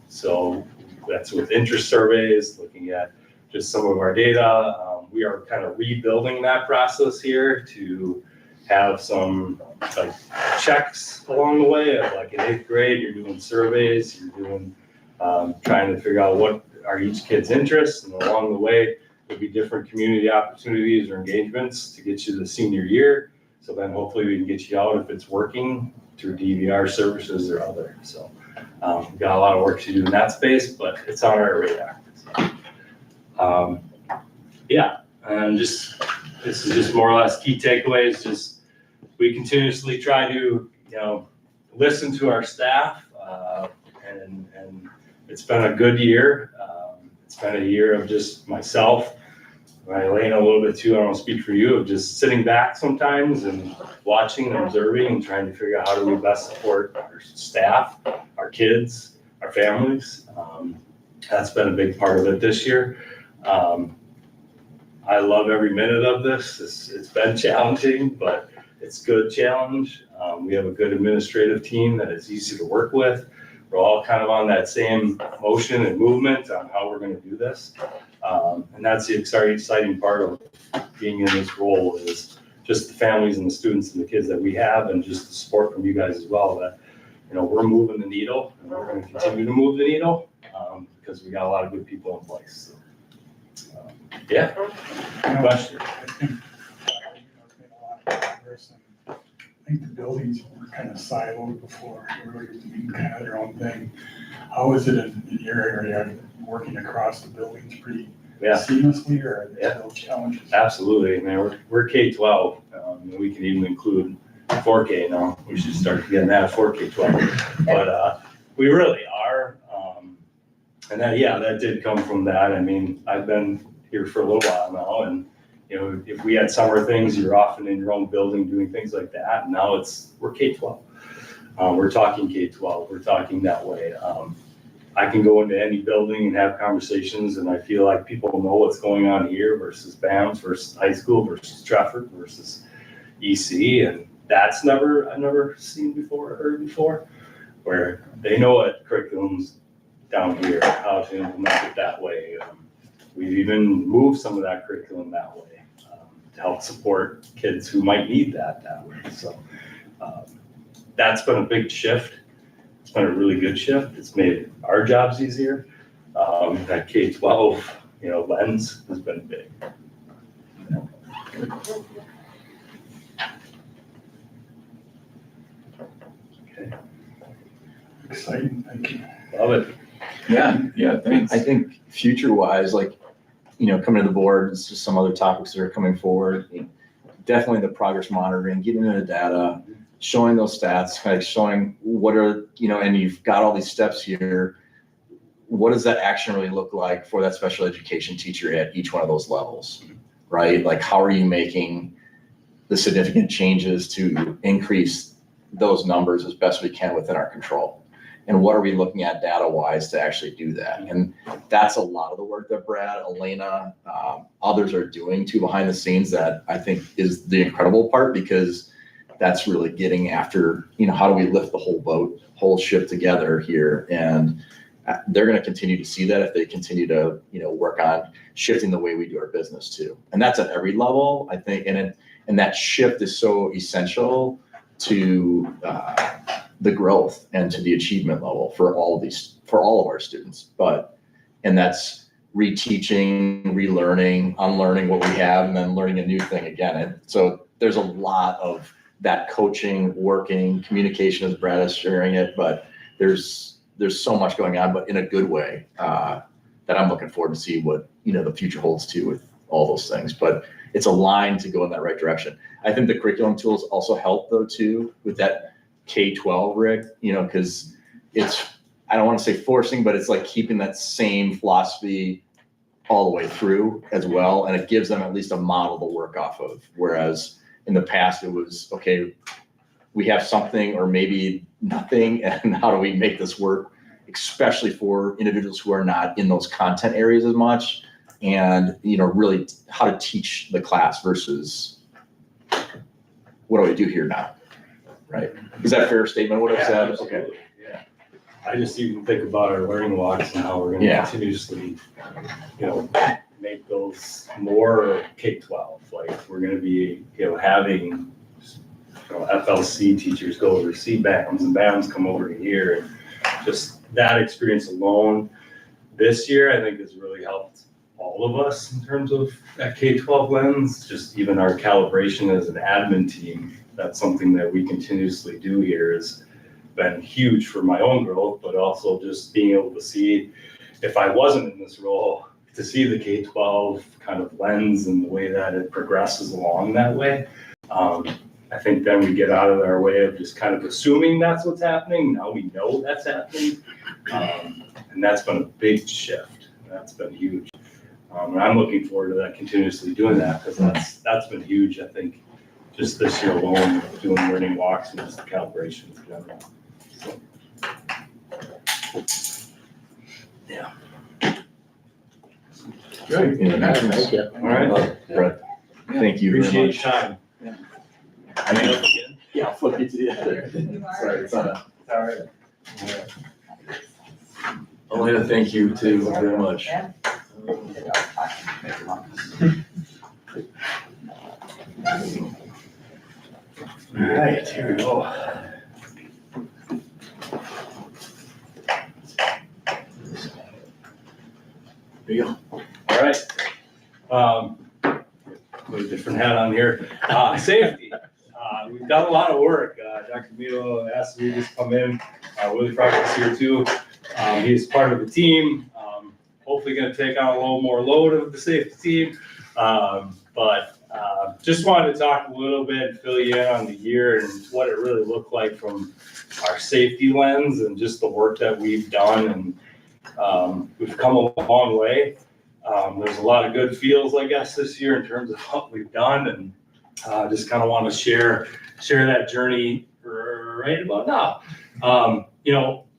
So that's with interest surveys, looking at just some of our data. We are kind of rebuilding that process here to have some like checks along the way. Like in 8th grade, you're doing surveys, you're doing trying to figure out what are each kid's interests, and along the way there'll be different community opportunities or engagements to get you to the senior year. So then hopefully we can get you out if it's working through DVR services or other. So we've got a lot of work to do in that space, but it's on our radar. So, yeah, and this is just more or less key takeaways. Just we continuously try to listen to our staff, and it's been a good year. It's been a year of just myself, Elena a little bit too, I don't speak for you, of just sitting back sometimes and watching and observing and trying to figure out how do we best support our staff, our kids, our families. That's been a big part of it this year. I love every minute of this. It's been challenging, but it's good challenge. We have a good administrative team that is easy to work with. We're all kind of on that same motion and movement on how we're going to do this. And that's the exciting part of being in this role is just the families and the students and the kids that we have and just the support from you guys as well that, we're moving the needle and we're going to continue to move the needle because we got a lot of good people in place. So, yeah. Question. I think the buildings were kind of siloed before, everybody was doing kind of their own thing. How is it in your area, working across the buildings pretty seamlessly, or are there still challenges? Absolutely, man, we're K-12, we can even include 4K now, we should start getting that 4K-12, but we really are, and that did come from that. I mean, I've been here for a little while now, and if we had summer things, you're often in your own building doing things like that. And now we're K-12. We're talking K-12. We're talking that way. I can go into any building and have conversations, and I feel like people know what's going on here versus BAMS versus high school versus Trafford versus EC, and that's I've never seen before or heard before, where they know what curriculum's down here, how to implement it that way. We've even moved some of that curriculum that way to help support kids who might need that way. So that's been a big shift. It's been a really good shift. It's made our jobs easier. That K-12, lens has been big. Okay. Exciting, thank you. Love it. Yeah, thanks. I think future-wise, coming to the board, it's just some other topics that are coming forward. Definitely the progress monitoring, getting into the data, showing those stats, showing what are, and you've got all these steps here. what does that action really look like for that special education teacher at each one of those levels, right? Like, how are you making the significant changes to increase those numbers as best we can within our control? And what are we looking at data-wise to actually do that? And that's a lot of the work that Brad, Elena, others are doing too behind the scenes that I think is the incredible part, because that's really getting after, how do we lift the whole boat, whole ship together here? And they're going to continue to see that if they continue to, work on shifting the way we do our business too. And that's at every level, I think. And that shift is so essential to the growth and to the achievement level for all of our students. And that's reteaching, relearning, unlearning what we have, and then learning a new thing again. And so there's a lot of that coaching, working, communication, as Brad is sharing it, but there's so much going on, but in a good way, that I'm looking forward to see what, the future holds too with all those things. But it's aligned to go in that right direction. I think the curriculum tools also help though too with that K-12, Rick, because I don't want to say forcing, but it's like keeping that same philosophy all the way through as well. And it gives them at least a model to work off of. Whereas in the past it was, okay, we have something or maybe nothing, and how do we make this work, especially for individuals who are not in those content areas as much, and really how to teach the class versus what do we do here now, right? Is that a fair statement, what I've said? Absolutely. Okay. Yeah. I just even think about our learning walks and how we're going to continuously, make those more K-12. Like, we're going to be, having FLC teachers go over to CBAMs and BAMs come over to here, and just that experience alone this year, I think, has really helped all of us in terms of that K-12 lens. Just even our calibration as an admin team, that's something that we continuously do here, has been huge for my own growth, but also just being able to see, if I wasn't in this role, to see the K-12 kind of lens and the way that it progresses along that way. I think then we get out of our way of just kind of assuming that's what's happening. Now we know that's happening. And that's been a big shift. That's been huge. And I'm looking forward to that, continuously doing that, because that's been huge, I think, just this year alone, doing learning walks and just the calibrations in general. So. Yeah. Good. Thank you. All right. Brett, thank you very Appreciate much. your time. Yeah, I'll flip you to the other. Sorry, it's on a. All right. Elena, thank you too very much. All right, here we go. There you go. All right. Put a different hat on here. Safety. We've done a lot of work. Dr. Milo asked me to just come in. Willie Frog is here too. He's part of the team. Hopefully going to take on a little more load of the safety team. But just wanted to talk a little bit, fill you in on the year and what it really looked like from our safety lens and just the work that we've done. And we've come a long way. There's a lot of good feels, I guess, this year in terms of what we've done, and just kind of want to share that journey right about now.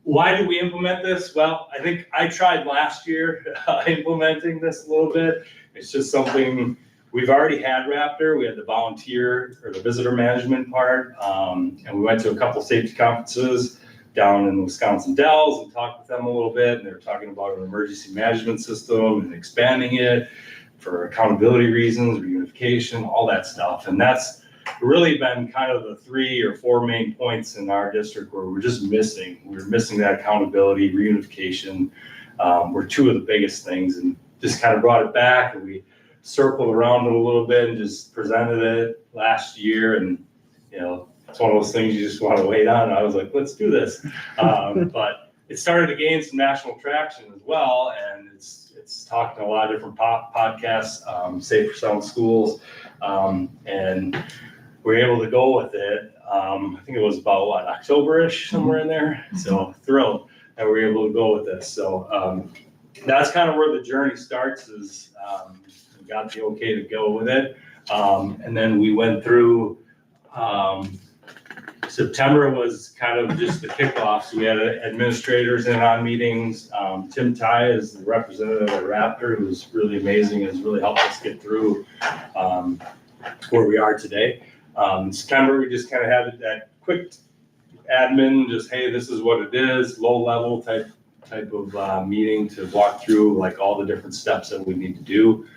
Why did we implement this? Well, I think I tried last year implementing this a little bit. It's just something we've already had Raptor. We had the volunteer or the visitor management part, and we went to a couple safety conferences down in the Wisconsin Dells and talked with them a little bit. And they were talking about an emergency management system and expanding it for accountability reasons, reunification, all that stuff. And that's really been kind of the 3 or 4 main points in our district where we're just missing. We're missing that accountability, reunification, were 2 of the biggest things, and just kind of brought it back, and we circled around it a little bit and just presented it last year. And, it's one of those things you just want to wait on. I was like, let's do this. But it started to gain some national traction as well. And it's talked in a lot of different podcasts, Safe for Sound Schools. And we're able to go with it. I think it was about October-ish, somewhere in there. So thrilled. and we're able to go with this. So that's kind of where the journey starts is we got the okay to go with it. And then we went through September was kind of just the kickoff. So we had administrators in on meetings. Tim Ty is the representative of Raptor, who's really amazing and has really helped us get through where we are today. In September, we just kind of had that quick admin, just, hey, this is what it is, low level type of meeting to walk through like all the different steps that we need to do.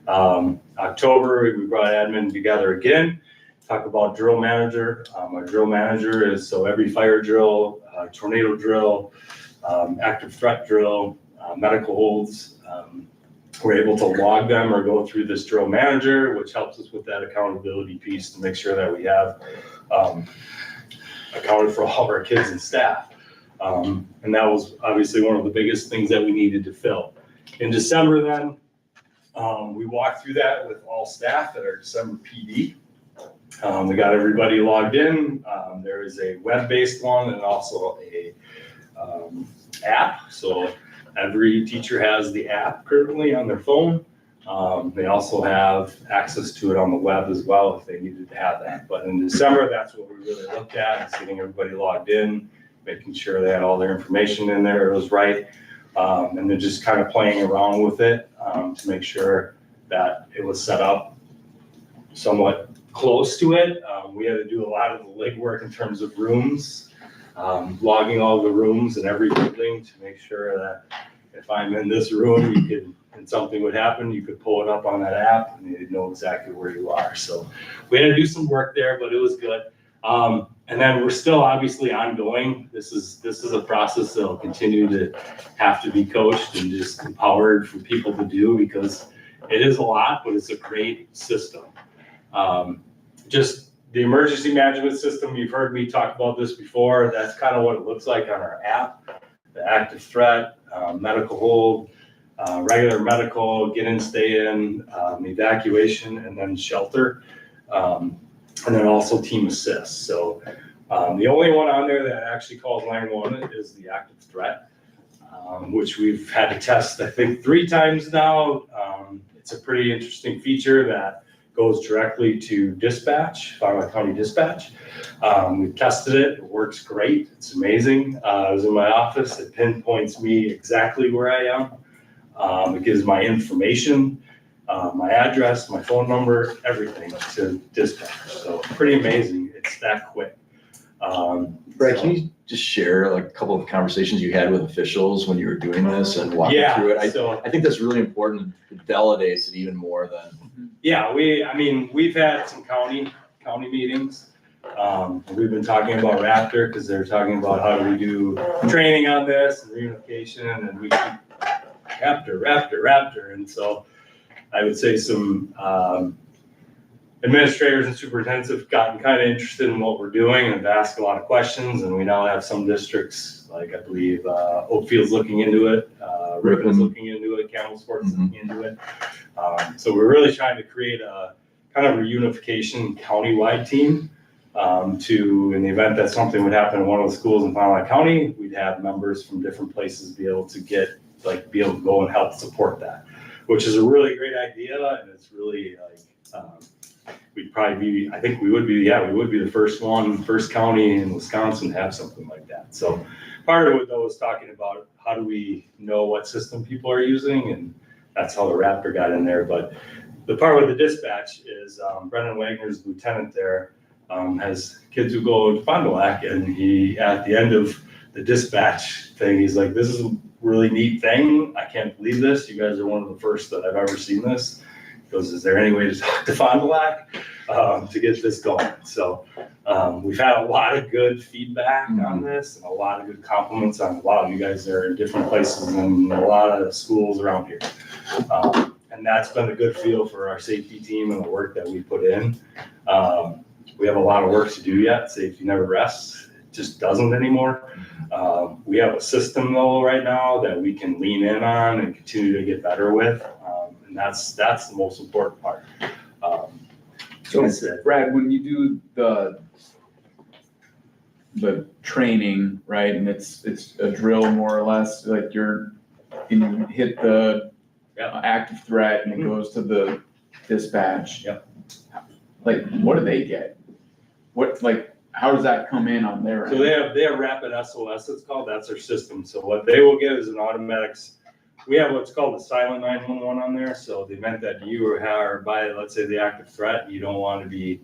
October, we brought admin together again, talk about drill manager. Our drill manager is, so every fire drill, tornado drill, active threat drill, medical holds, we're able to log them or go through this drill manager, which helps us with that accountability piece to make sure that we have accounted for all of our kids and staff. And that was obviously one of the biggest things that we needed to fill. In December then, we walked through that with all staff at our December PD. We got everybody logged in. There is a web-based one and also a app. So every teacher has the app currently on their phone. They also have access to it on the web as well if they needed to have that. But in December, that's what we really looked at, is getting everybody logged in, making sure they had all their information in there, it was right. And then just kind of playing around with it to make sure that it was set up somewhat close to it. We had to do a lot of the legwork in terms of rooms, logging all the rooms in every building to make sure that if I'm in this room, you could, and something would happen, you could pull it up on that app and you'd know exactly where you are. So we had to do some work there, but it was good. And then we're still obviously ongoing. This is a process that will continue to have to be coached and just empowered for people to do, because it is a lot, but it's a great system. Just the emergency management system, you've heard me talk about this before. That's kind of what it looks like on our app. The active threat, medical hold, regular medical, get in, stay in, evacuation, and then shelter. And then also team assist. So the only one on there that actually calls 911 is the active threat, which we've had to test, I think, 3 times now. It's a pretty interesting feature that goes directly to dispatch, Fauquier County Dispatch. We've tested it. It works great. It's amazing. I was in my office. It pinpoints me exactly where I am. It gives my information, my address, my phone number, everything to dispatch. So pretty amazing. It's that quick. Brad, can you just share like a couple of conversations you had with officials when you were doing this and walking through it? I think that's really important. It validates it even more than. Yeah, we've had some county meetings. We've been talking about Raptor because they're talking about how do we do training on this and reunification, and we keep Raptor. And so I would say some administrators and superintendents have gotten kind of interested in what we're doing and have asked a lot of questions. And we now have some districts, like I believe Oakfield's looking into it, Rippon's looking into it, Campbell Sports looking into it. So we're really trying to create a kind of a reunification countywide team to, in the event that something would happen in one of the schools in Fauquier County, we'd have members from different places be able to go and help support that, which is a really great idea. And it's really like, we'd probably be, I think we would be the first county in Wisconsin to have something like that. So part of it though is talking about how do we know what system people are using, and that's how the Raptor got in there. But the part with the dispatch is Brendan Wagner's lieutenant there has kids who go to Fond du Lac, and he, at the end of the dispatch thing, he's like, this is a really neat thing. I can't believe this. You guys are one of the first that I've ever seen this. He goes, is there any way to talk to Fond du Lac to get this going? So we've had a lot of good feedback on this and a lot of good compliments on a lot of you guys that are in different places and a lot of schools around here. And that's been a good feel for our safety team and the work that we put in. We have a lot of work to do yet. Safety never rests. It just doesn't anymore. We have a system though right now that we can lean in on and continue to get better with. And that's the most important part. So Brad, when you do the training, right? And it's a drill more or less, like you hit the active threat and it goes to the dispatch. Yep. Like, what do they get? How does that come in on their So end? they have rapid SOS, it's called, that's their system. So what they will get is an automatic, we have what's called the silent 911 on there. So the event that you are by, let's say, the active threat, you don't want to be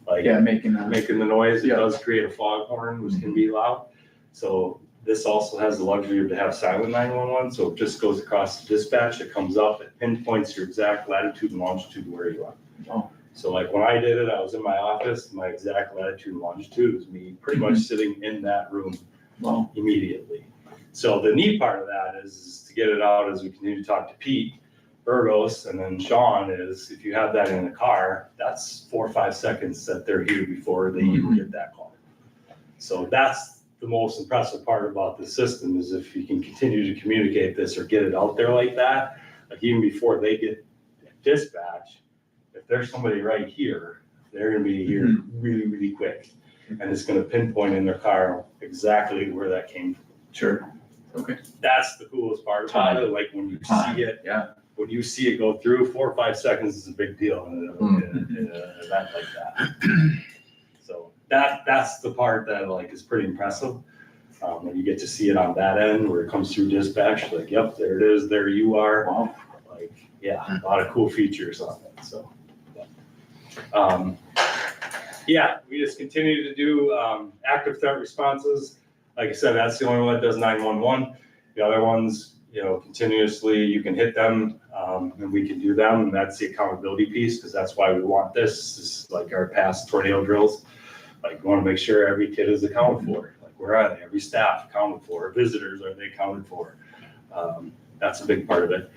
like Making the noise, it Yeah. does create a foghorn, which can be loud. So this also has the luxury to have silent 911, so it just goes across the dispatch, it comes up, it pinpoints your exact latitude and longitude where you are. Oh. So like when I did it, I was in my office, my exact latitude and longitude was me pretty much sitting in that room Wow. immediately. So the neat part of that is to get it out as we continue to talk to Pete, Burgos, and then Sean is, if you have that in the car, that's 4 or 5 seconds that they're here before they even get that call. So that's the most impressive part about the system is if you can continue to communicate this or get it out there like that, like even before they get dispatch, if there's somebody right here, they're gonna be here really, really quick. And it's gonna pinpoint in their car exactly where that came from. Sure. Okay. That's the coolest part about it, like when you see it, Yeah. when you see it go through, 4 or 5 seconds is a big deal in an event like that. So that's the part that like is pretty impressive. When you get to see it on that end where it comes through dispatch, like, yep, there it is, there you are. Wow. Like, yeah, a lot of cool features on it, so. Yeah, we just continue to do active threat responses. Like I said, that's the only one that does 911. The other ones, continuously, you can hit them, and we can do them, and that's the accountability piece, because that's why we want this. This is like our past tornado drills. Like, we want to make sure every kid is accounted for. Like, where are they? Every staff accounted for. Visitors, are they accounted for? That's a big part of it.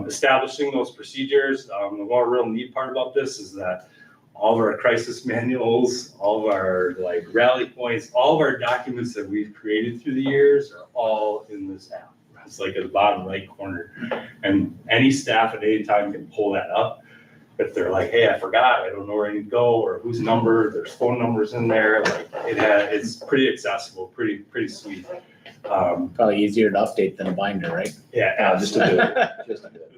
Establishing those procedures. The one real neat part about this is that all of our crisis manuals, all of our like rally points, all of our documents that we've created through the years are all in this app. It's like at the bottom right corner. And any staff at any time can pull that up. If they're like, hey, I forgot, I don't know where I need to go, or whose number, there's phone numbers in there. Like it's pretty accessible, pretty sweet. Probably easier to update than a binder, right? Yeah, Just to do it. Just to do it.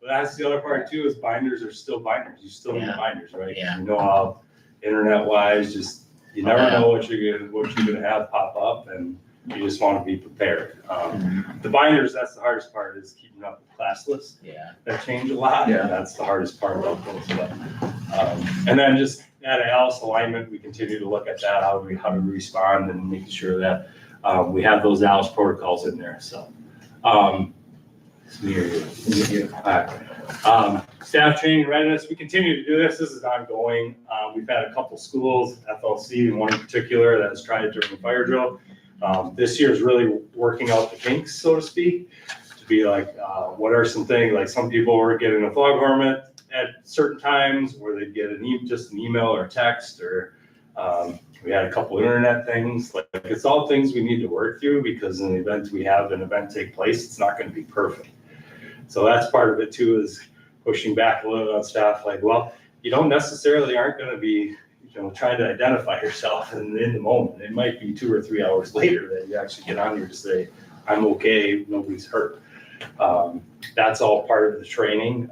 But that's the other part too, is binders are still binders. You still need Yeah. binders, right? Yeah. You know how internet wise, just, you never Yeah. know what you're gonna have pop up, and you just want to be prepared. The binders, that's the hardest part, is keeping up with class lists. Yeah. That change a lot. Yeah. That's the hardest part about those. But, and then just at a house alignment, we continue to look at that, how do we respond, and making sure that we have those Alice protocols in there. So, it's me or you? All right. Staff training readiness, we continue to do this. This is ongoing. We've had a couple schools, FLC, and one in particular that has tried it during the fire drill. This year is really working out the kinks, so to speak, to be like, what are some things, like some people were getting a foghorn at certain times where they'd get just an email or text, or we had a couple internet things. Like, it's all things we need to work through, because in the event we have an event take place, it's not going to be perfect. So that's part of it too, is pushing back a little on staff, like, well, you don't necessarily aren't going to be, trying to identify yourself in the moment. It might be 2 or 3 hours later that you actually get on here to say, I'm okay, nobody's hurt. That's all part of the training.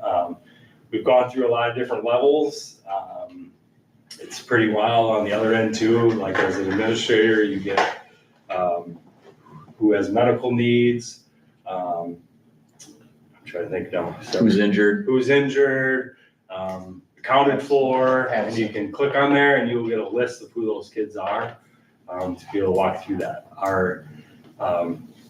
We've gone through a lot of different levels. It's pretty wild on the other end too. Like, as an administrator, you get who has medical needs. I'm trying to think now. Who's injured? Who's injured, accounted for, and you can click on there and you'll get a list of who those kids are, to be able to walk through that. Our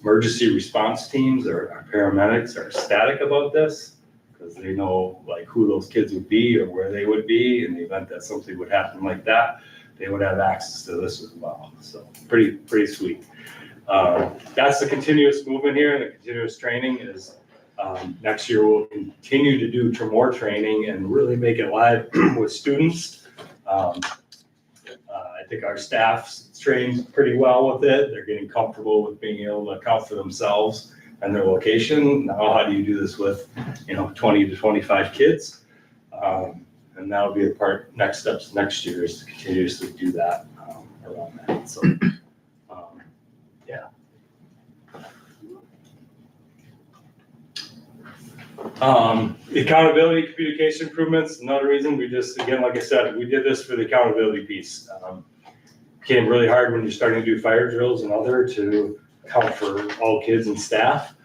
emergency response teams, or our paramedics, are ecstatic about this, because they know like who those kids would be or where they would be in the event that something would happen like that. They would have access to this as well. So pretty sweet. That's the continuous movement here, and the continuous training is, next year we'll continue to do more training and really make it live with students. I think our staff's trained pretty well with it. They're getting comfortable with being able to account for themselves and their location. Now, how do you do this with, 20 to 25 kids? And that'll be next steps next year, is to continuously do that around that. So Accountability, communication improvements, another reason we just, again, like I said, we did this for the accountability piece. Became really hard when you're starting to do fire drills and other to account for all kids and staff.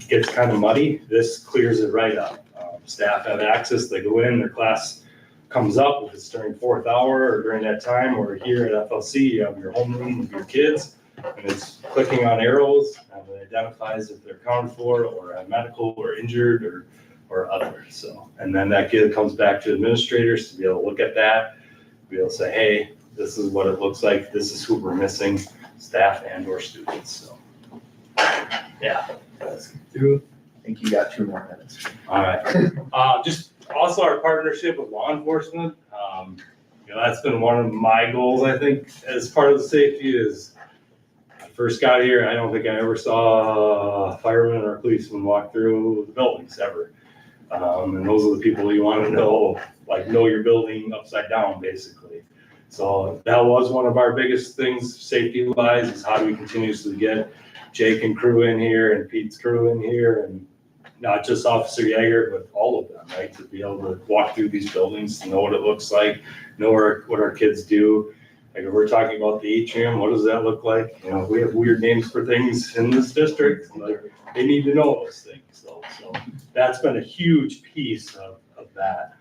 Gets kind of muddy. This clears it right up. Staff have access, they go in, their class comes up, if it's during 4th hour or during that time, or here at FLC, you have your homeroom with your kids, and it's clicking on arrows, and it identifies if they're accounted for, or at medical, or injured, or other. So, and then that kid comes back to administrators to be able to look at that, be able to say, hey, this is what it looks like, this is who we're missing, staff and or students, so. Yeah. Let's get through. I think you got 2 more minutes. All right. Just also our partnership with law enforcement. That's been one of my goals, I think, as part of the safety is I first got here, I don't think I ever saw a fireman or a policeman walk through the buildings ever. And those are the people you want to know your building upside down, basically. So that was one of our biggest things, safety-wise, is how do we continuously get Jake and crew in here and Pete's crew in here, and not just Officer Yeager, but all of them, right? To be able to walk through these buildings, to know what it looks like, know what our kids do. Like if we're talking about the atrium, what does that look like? We have weird names for things in this district. Like they need to know those things. So that's been a huge piece of that.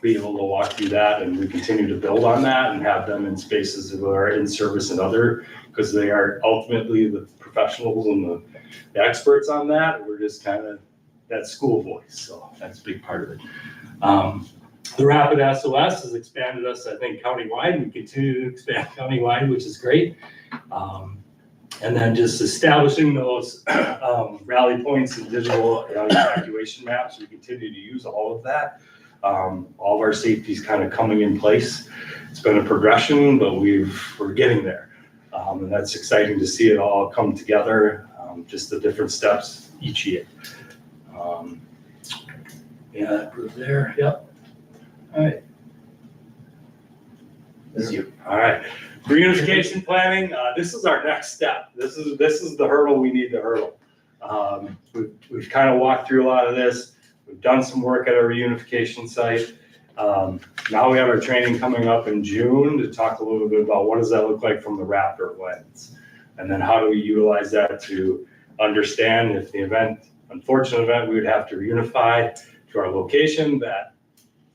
Be able to walk through that, and we continue to build on that and have them in spaces that are in service and other, because they are ultimately the professionals and the experts on that. We're just kind of that school voice, so that's a big part of it. The Rapid SOS has expanded us, I think, countywide. We continue to expand countywide, which is great. And then just establishing those rally points and digital evacuation maps. We continue to use all of that. All of our safety's kind of coming in place. It's been a progression, but we're getting there. And that's exciting to see it all come together, just the different steps each year. That group there, yep. All right. This is you. All right. Reunification planning, this is our next step. This is the hurdle we need to hurdle. We've kind of walked through a lot of this. We've done some work at our reunification site. Now we have our training coming up in June to talk a little bit about what does that look like from the Raptor lens? And then how do we utilize that to understand if the unfortunate event, we would have to reunify to our location,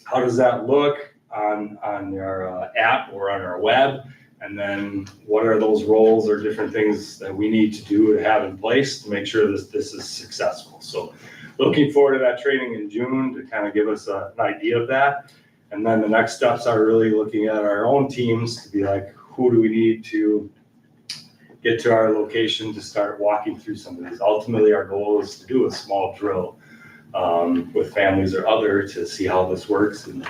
how does that look on our app or on our web? And then what are those roles or different things that we need to do to have in place to make sure this is successful? So looking forward to that training in June to kind of give us an idea of that. And then the next steps are really looking at our own teams to be like, who do we need to get to our location to start walking through some of these? Ultimately, our goal is to do a small drill with families or other to see how this works and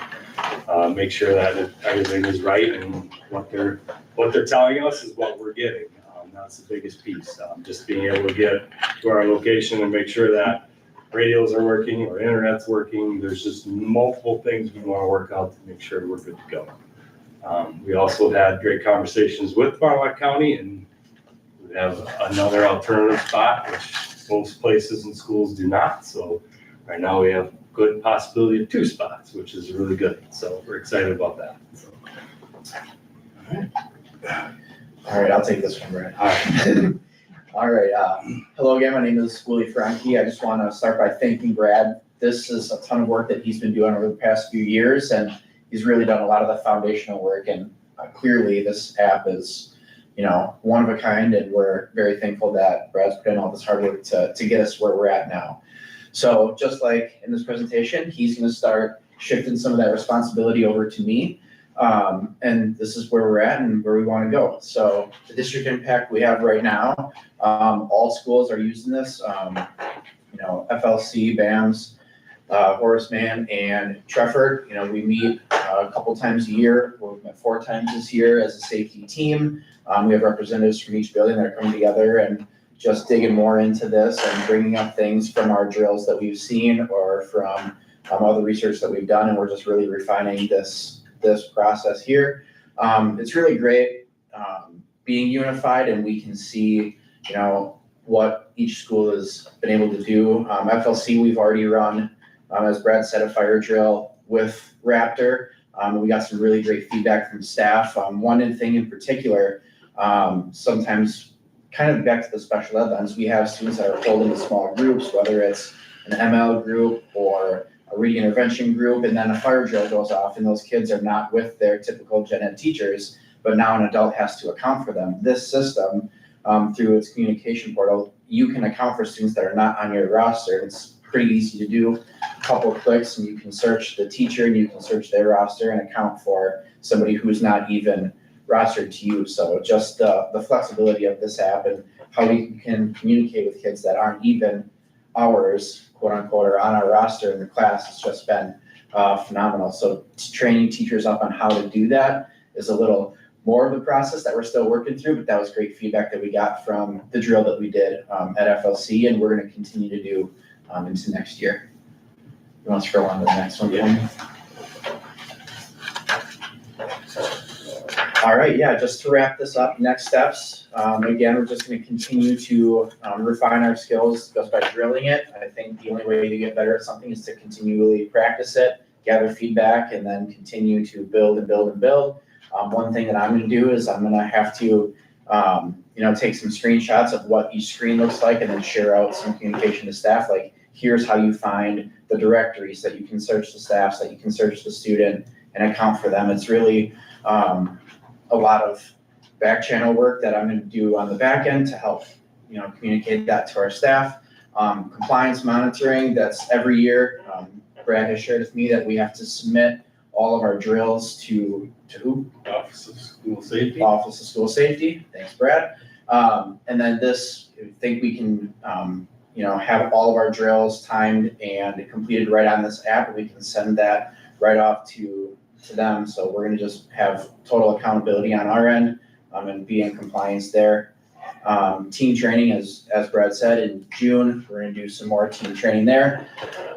make sure that everything is right and what they're telling us is what we're getting. That's the biggest piece. Just being able to get to our location and make sure that radios are working or internet's working. There's just multiple things we want to work out to make sure we're good to go. We also had great conversations with Fond du Lac County, and we have another alternative spot, which most places and schools do not. So right now we have good possibility of 2 spots, which is really good. So we're excited about that. So. All right, I'll take this one, Brad. All right. All right, hello again, my name is Willie Franke. I just want to start by thanking Brad. This is a ton of work that he's been doing over the past few years, and he's really done a lot of the foundational work, and clearly this app is, one of a kind, and we're very thankful that Brad's put in all this hard work to get us where we're at now. So just like in this presentation, he's going to start shifting some of that responsibility over to me. And this is where we're at and where we want to go. So the district impact we have right now, all schools are using this, FLC, BAMS, Horace Mann, and Trefford. We meet a couple times a year. We've met 4 times this year as a safety team. We have representatives from each building that are coming together and just digging more into this and bringing up things from our drills that we've seen or from all the research that we've done. And we're just really refining this process here. It's really great being unified, and we can see, what each school has been able to do. FLC, we've already run, as Brad said, a fire drill with Raptor. We got some really great feedback from staff. One thing in particular, sometimes kind of back to the special ed lens, we have students that are pulled into small groups, whether it's an ML group or a reading intervention group, and then a fire drill goes off and those kids are not with their typical gen ed teachers, but now an adult has to account for them. This system, through its communication portal, you can account for students that are not on your roster. It's pretty easy to do. A couple of clicks and you can search the teacher and you can search their roster and account for somebody who's not even rostered to you. So just the flexibility of this app and how we can communicate with kids that aren't even ours, quote unquote, or on our roster in the class has just been phenomenal. So training teachers up on how to do that is a little more of the process that we're still working through, but that was great feedback that we got from the drill that we did at FLC, and we're gonna continue to do into next year. You want to scroll on to the next one? Yeah. All right, yeah, just to wrap this up, next steps. Again, we're just gonna continue to refine our skills just by drilling it. I think the only way to get better at something is to continually practice it, gather feedback, and then continue to build and build and build. One thing that I'm gonna do is I'm gonna have to, take some screenshots of what each screen looks like and then share out some communication to staff, like here's how you find the directories that you can search the staff, so that you can search the student and account for them. It's really a lot of back channel work that I'm gonna do on the back end to help, communicate that to our staff. Compliance monitoring, that's every year. Brad has shared with me that we have to submit all of our drills to who? Office of School Safety. Office of School Safety. Thanks, Brad. And then this, I think we can, have all of our drills timed and completed right on this app, and we can send that right off to them. So we're gonna just have total accountability on our end, and be in compliance there. Team training, as Brad said, in June, we're gonna do some more team training there.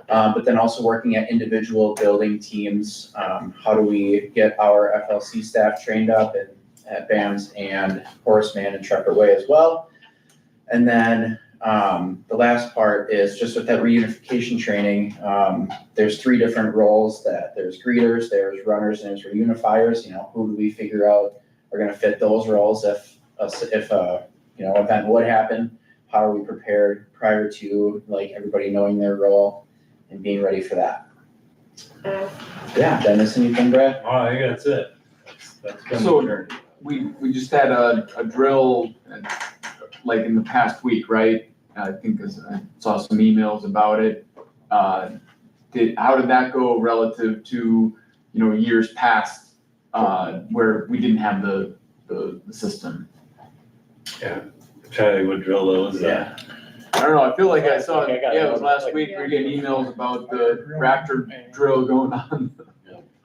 But then also working at individual building teams. How do we get our FLC staff trained up at BAMS and Horseman and Trepper Way as well? And then the last part is just with that reunification training, there's 3 different roles there's greeters, there's runners, and there's reunifiers. Who do we figure out are gonna fit those roles if event would happen? How are we prepared prior to everybody knowing their role and being ready for that? Yeah, did I miss anything, Brad? Oh, I think that's it. That's been So- the journey. We just had a drill in the past week, right? I think 'cause I saw some emails about it. How did that go relative to, years past, where we didn't have the system? I'm trying to think what drill that was. I don't know, I feel like I saw, I think I got it was it. last week, we were getting emails about the Raptor drill going on.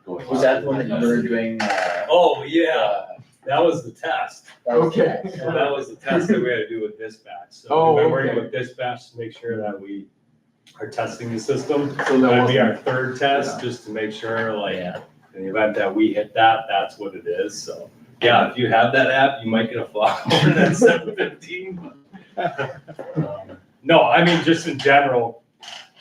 Was that the one that you were doing? Oh, yeah, that was the test. Okay. So that was the test that we had to do with dispatch. So Oh, we've been working okay. with dispatch to make sure that we are testing the system. So that That'd be our wasn't, 3rd test, just to make sure, in the event that we hit that, that's what it is. So, yeah, if you have that app, you might get a flock over that 715. No, I mean, just in general,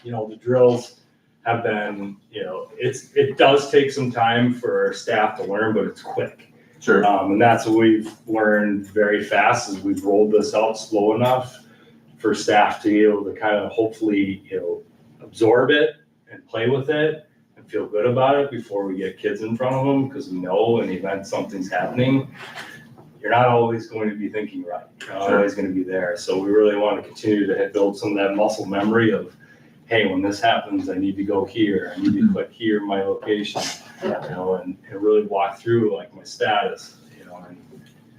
the drills have been, it does take some time for staff to learn, but it's quick. sure, And that's what we've learned very fast, is we've rolled this out slow enough for staff to be able to kind of hopefully, absorb it and play with it and feel good about it before we get kids in front of them, because we know in the event something's happening, you're not always going to be thinking right. You're not always going to be there. So we really want to continue to build some of that muscle memory of, hey, when this happens, I need to go here. I need to click here, my location, and really walk through my status,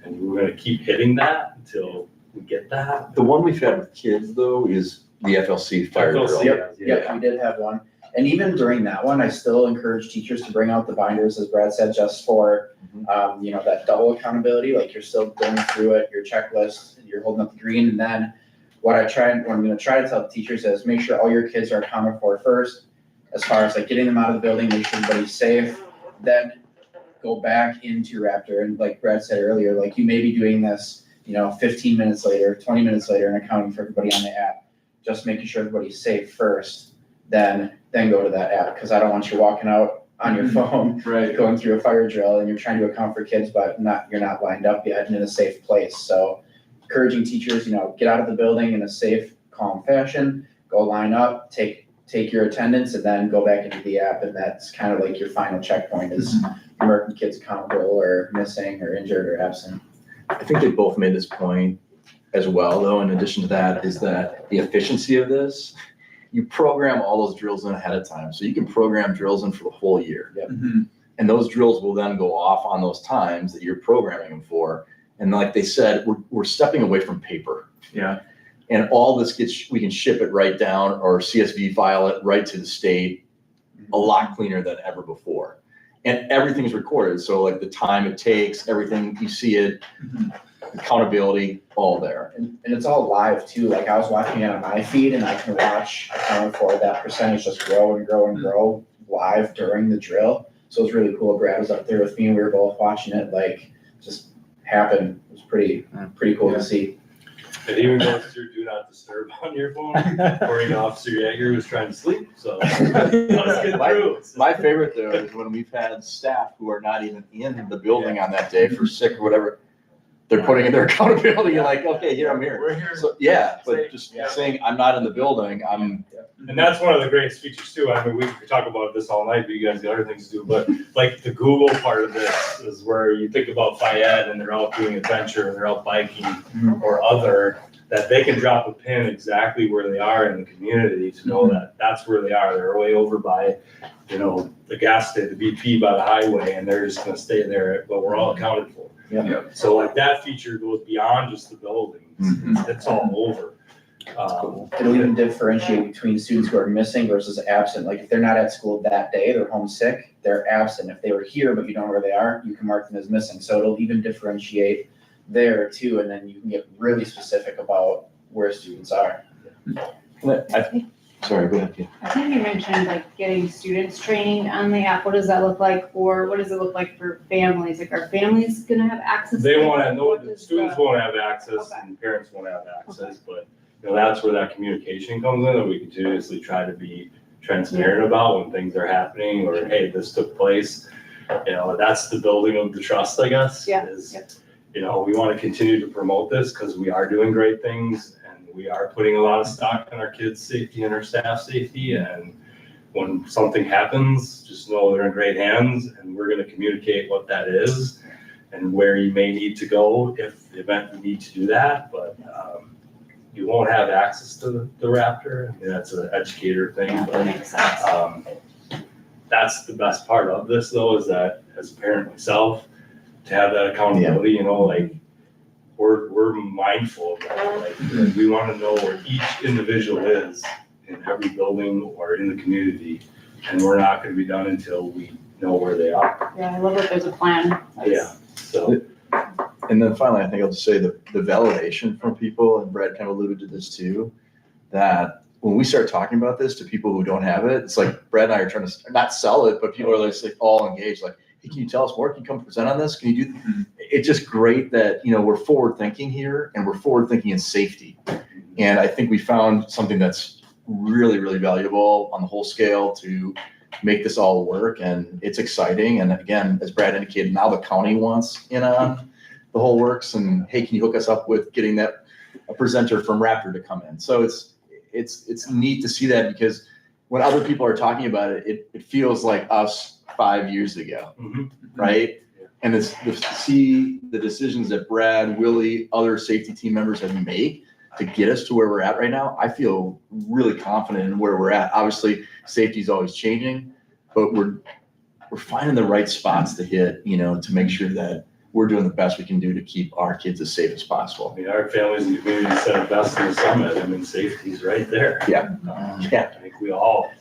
and we're going to keep hitting that until we get that. The one we've had with kids though is the FLC fire drill. FLC. Yep, we did have one. And even during that one, I still encourage teachers to bring out the binders, as Brad said, just for, that double accountability. You're still going through it, your checklist, you're holding up the green. And then what I'm gonna try to tell the teachers is make sure all your kids are accounted for first, as far as getting them out of the building, make sure everybody's safe. Then go back into Raptor. And like Brad said earlier, you may be doing this, 15 minutes later, 20 minutes later, and accounting for everybody on the app. Just making sure everybody's safe first, then go to that app, because I don't want you walking out on your phone, Right. going through a fire drill, and you're trying to account for kids, but you're not lined up yet and in a safe place. So encouraging teachers, get out of the building in a safe, calm fashion, go line up, take your attendance, and then go back into the app, and that's kind of like your final checkpoint is marking kids accountable or missing or injured or absent. I think they both made this point as well, though, in addition to that, is that the efficiency of this, you program all those drills in ahead of time. So you can program drills in for the whole year. Mhm. And those drills will then go off on those times that you're programming them for. And like they said, we're stepping away from paper. Yeah. And all this we can ship it right down or CSV file it right to the state a lot cleaner than ever before. And everything's recorded. So like the time it takes, everything, you see it, accountability, all there. And it's all live too. Like I was watching it on my feed, and I can watch accounting for that percentage just grow and grow and grow live during the drill. So it was really cool. Brad was up there with me, and we were both watching it like just happen. It was pretty cool to see. It even goes through do not disturb on your phone, according to Officer Yeager, who's trying to sleep, so. Let's get through. My favorite though is when we've had staff who are not even in the building on that day for sick or whatever. They're putting in their accountability. You're like, okay, here, I'm here. We're here. So, yeah, but Safe. just saying I'm not in the building, I'm. And that's one of the greatest features too. I mean, we could talk about this all night, but you guys got other things to do. But like the Google part of this is where you think about Fayette and they're out doing adventure and they're out biking or other, that they can drop a pin exactly where they are in the community to know that that's where they are. They're way over by, the gas station, the BP by the highway, and they're just gonna stay there, but we're all accounted for. Yeah. So like that feature goes beyond just the buildings. It's all over. It'll even differentiate between students who are missing versus absent. Like if they're not at school that day, they're homesick, they're absent. If they were here but you don't know where they are, you can mark them as missing. So it'll even differentiate there too, and then you can get really specific about where students are. Sorry, go ahead. I think you mentioned like getting students trained on the app. What does that look like what does it look like for families? Like are families gonna have access? They to won't it? have, What the is students the- won't have access Okay. and parents won't have access, but that's where that communication comes in, that we continuously try to be transparent about when things are happening or, hey, this took place. That's the building of the trust, I guess. Yeah, Is, yeah. we want to continue to promote this because we are doing great things and we are putting a lot of stock in our kids' safety and our staff safety. And when something happens, just know they're in great hands and we're going to communicate what that is and where you may need to go if the event you need to do that. But you won't have access to the Raptor. I mean, that's an educator thing. Yeah, But that makes sense. that's the best part of this though, is that as a parent myself, to have that accountability, like we're mindful of that. Like we want to know where each individual is in every building or in the community. And we're not going to be done until we know where they are. Yeah, I love that there's a plan. Yeah, so. And then finally, I think I'll just say the validation from people, and Brad kind of alluded to this too, that when we start talking about this to people who don't have it, it's like Brad and I are trying to not sell it, but people are just like all engaged, like, hey, can you tell us more? Can you come present on this? Can you do? It's just great that, we're forward thinking here and we're forward thinking in safety. And I think we found something that's really, really valuable on the whole scale to make this all work. And it's exciting. And again, as Brad indicated, now the county wants in on the whole works, and hey, can you hook us up with getting a presenter from Raptor to come in? So it's neat to see that, because when other people are talking about it, it feels like us 5 years ago, right? And it's to see the decisions that Brad, Willie, other safety team members have made to get us to where we're at right now, I feel really confident in where we're at. Obviously, safety is always changing, but we're finding the right spots to hit, to make sure that we're doing the best we can do to keep our kids as safe as possible. I mean, our families and communities said it best in the summit. I mean, safety's right there. Yeah. Yeah. I think we all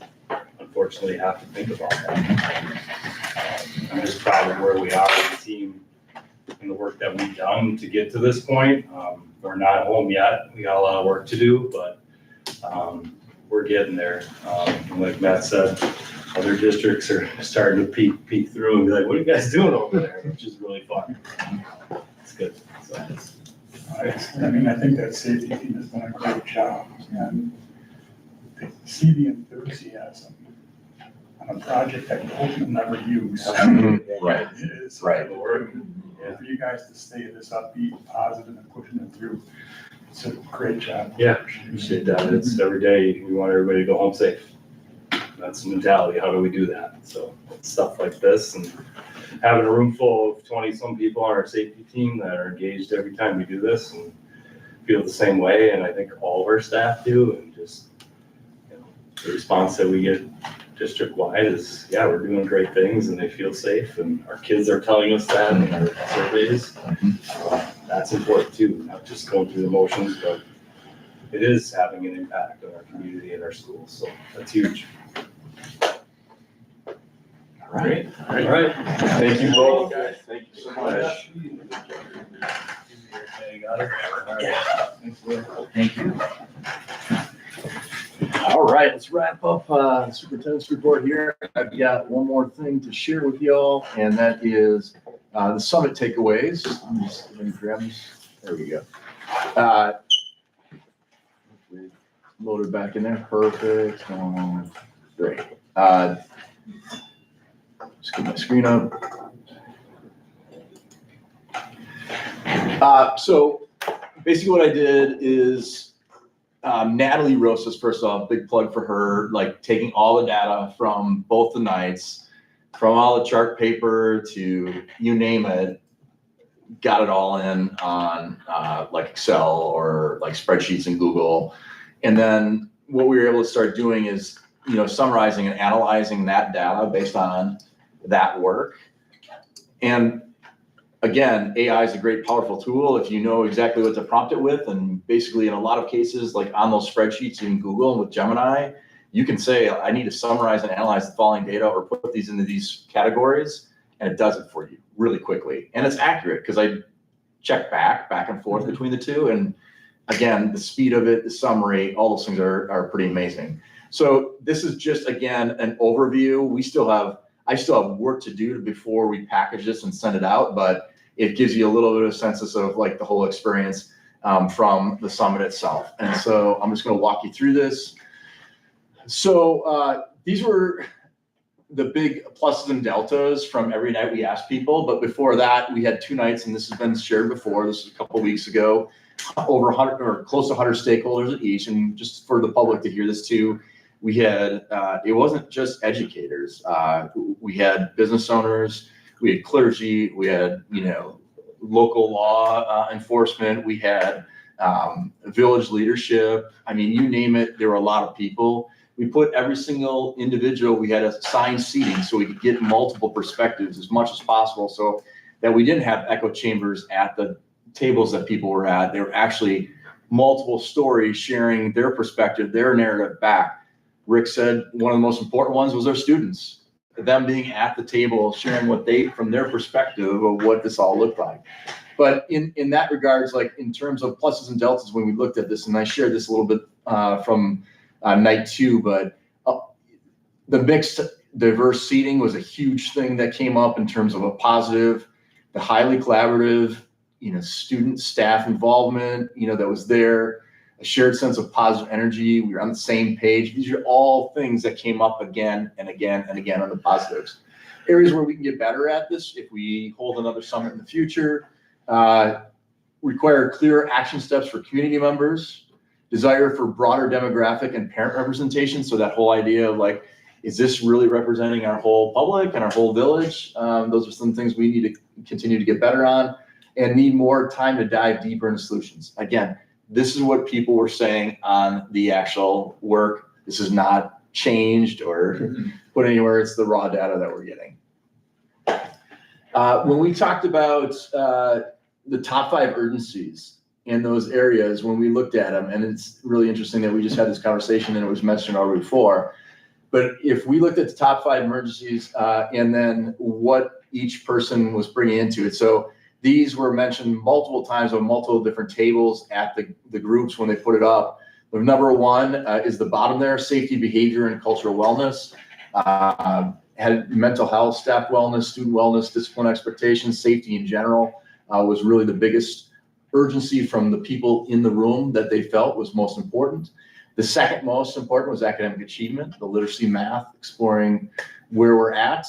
unfortunately have to think about that. I'm just proud of where we are as a team and the work that we've done to get to this point. We're not home yet. We got a lot of work to do, but we're getting there. And like Matt said, other districts are starting to peek through and be like, what are you guys doing over there? Which is really fun. It's good. So, I think that safety team has done a great job, and to see the enthusiasm on a project that you hope you'll never use. Right. It's Right. for you guys to stay this upbeat, positive, and pushing it through. It's a great job. Yeah, appreciate that. It's every day, we want everybody to go home safe. That's the mentality. How do we do that? So stuff like this and having a room full of 20-some people on our safety team that are engaged every time we do this and feel the same way. And I think all of our staff do. And just, the response that we get district-wide is, yeah, we're doing great things and they feel safe. And our kids are telling us that in our surveys. That's important too, not just going through the motions, but it is having an impact on our community and our schools. So that's huge. All right. All right. Thank you both, guys. Thank you so much. Thank you. All right, let's wrap up the superintendent's report here. I've got one more thing to share with y'all, and that is the summit takeaways. Let me grab this. There we go. Loaded back in there. Perfect. Great. Just get my screen up. So basically what I did is Natalie Rosas, first off, big plug for her, like taking all the data from both the nights, from all the chart paper to you name it, got it all in on like Excel or like spreadsheets in Google. And then what we were able to start doing is, summarizing and analyzing that data based on that work. And again, AI is a great, powerful tool if you know exactly what to prompt it with. And basically, in a lot of cases, like on those spreadsheets in Google and with Gemini, you can say, I need to summarize and analyze the following data or put these into these categories, and it does it for you really quickly. And it's accurate because I check back and forth between the two. And again, the speed of it, the summary, all those things are pretty amazing. So this is just, again, an overview. I still have work to do before we package this and send it out, but it gives you a little bit of a census of like the whole experience from the summit itself. And so I'm just going to walk you through this. So these were the big pluses and deltas from every night we asked people. But before that, we had 2 nights, and this has been shared before. This was a couple of weeks ago, over 100 or close to 100 stakeholders at each. And just for the public to hear this too, we had, it wasn't just educators. We had business owners, we had clergy, we had, local law enforcement, we had village leadership. I mean, you name it, there were a lot of people. We put every single individual, we had assigned seating so we could get multiple perspectives as much as possible so that we didn't have echo chambers at the tables that people were at. There were actually multiple stories sharing their perspective, their narrative back. Rick said one of the most important ones was our students, them being at the table, sharing what from their perspective of what this all looked like. But in that regards, like in terms of pluses and deltas, when we looked at this, and I shared this a little bit from night 2, but the mixed diverse seating was a huge thing that came up in terms of a positive, the highly collaborative, student staff involvement, that was there. A shared sense of positive energy. We were on the same page. These are all things that came up again and again and again on the positives. Areas where we can get better at this if we hold another summit in the future. Require clear action steps for community members. Desire for broader demographic and parent representation. So that whole idea of like, is this really representing our whole public and our whole village? Those are some things we need to continue to get better on and need more time to dive deeper into solutions. Again, this is what people were saying on the actual work. This is not changed or put anywhere. It's the raw data that we're getting. When we talked about the top 5 urgencies in those areas, when we looked at them, and it's really interesting that we just had this conversation and it was mentioned already before, but if we looked at the top 5 emergencies and then what each person was bringing into it. So these were mentioned multiple times on multiple different tables at the groups when they put it up. The number 1 is the bottom there, safety, behavior, and cultural wellness. Had mental health, staff wellness, student wellness, discipline expectations, safety in general was really the biggest urgency from the people in the room that they felt was most important. The second most important was academic achievement, the literacy math, exploring where we're at.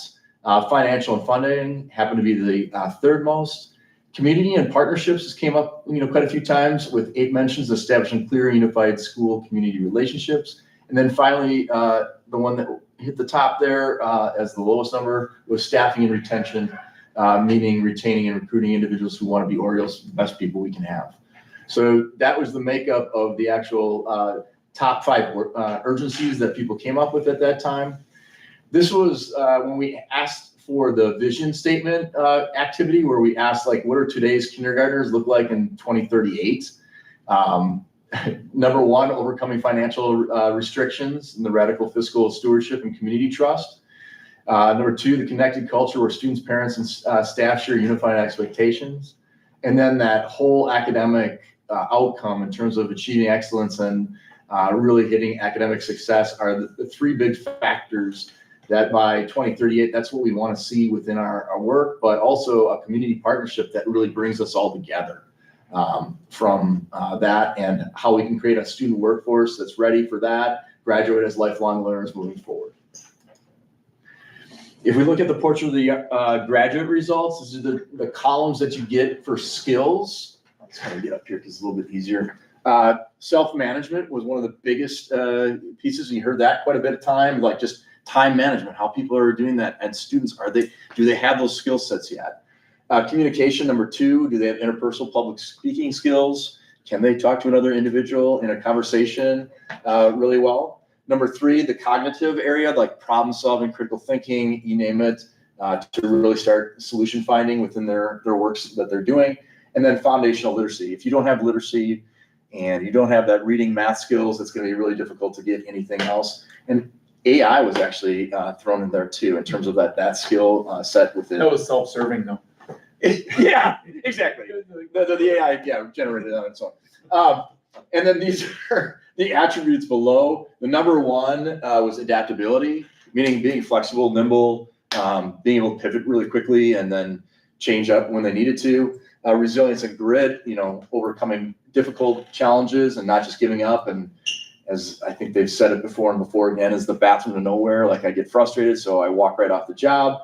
Financial and funding happened to be the third most. Community and partnerships has came up, quite a few times with 8 mentions, establishing clear and unified school community relationships. And then finally, the one that hit the top there as the lowest number was staffing and retention, meaning retaining and recruiting individuals who want to be Orioles, the best people we can have. So that was the makeup of the actual top 5 urgencies that people came up with at that time. This was when we asked for the vision statement activity, where we asked, like, what are today's kindergartners look like in 2038? Number 1, overcoming financial restrictions and the radical fiscal stewardship and community trust. Number 2, the connected culture where students, parents, and staff share unified expectations. And then that whole academic outcome in terms of achieving excellence and really hitting academic success are the 3 big factors that by 2038, that's what we want to see within our work, but also a community partnership that really brings us all together from that, and how we can create a student workforce that's ready for that, graduate as lifelong learners moving forward. If we look at the portrait of the graduate results, this is the columns that you get for skills. Let's kind of get up here because it's a little bit easier. Self-management was one of the biggest pieces, and you heard that quite a bit of time, like just time management, how people are doing that, and students, do they have those skill sets yet? Communication, number 2, do they have interpersonal public speaking skills? Can they talk to another individual in a conversation really well? Number 3, the cognitive area, like problem solving, critical thinking, you name it, to really start solution finding within their works that they're doing. And then foundational literacy. If you don't have literacy and you don't have that reading math skills, it's going to be really difficult to get anything else. And AI was actually thrown in there too, in terms of that skill set within. That was self-serving though. Yeah, exactly. The AI, generated on its own. And then these are the attributes below. The number 1 was adaptability, meaning being flexible, nimble, being able to pivot really quickly and then change up when they needed to. Resilience and grit, overcoming difficult challenges and not just giving up. And as I think they've said it before and before again, is the bathroom to nowhere. Like, I get frustrated, so I walk right off the job.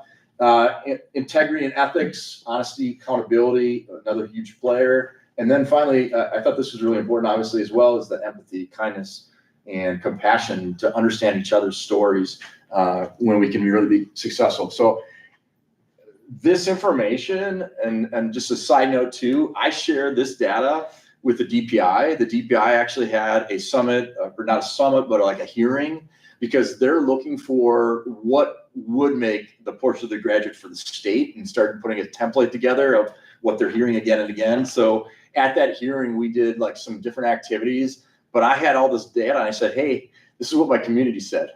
Integrity and ethics, honesty, accountability, another huge player. And then finally, I thought this was really important, obviously, as well, as the empathy, kindness, and compassion to understand each other's stories when we can really be successful. So this information, and just a side note too, I shared this data with the DPI. The DPI actually had a summit, or not a summit, but like a hearing, because they're looking for what would make the portion of the graduate for the state, and started putting a template together of what they're hearing again and again. So at that hearing, we did like some different activities, but I had all this data and I said, hey, this is what my community said.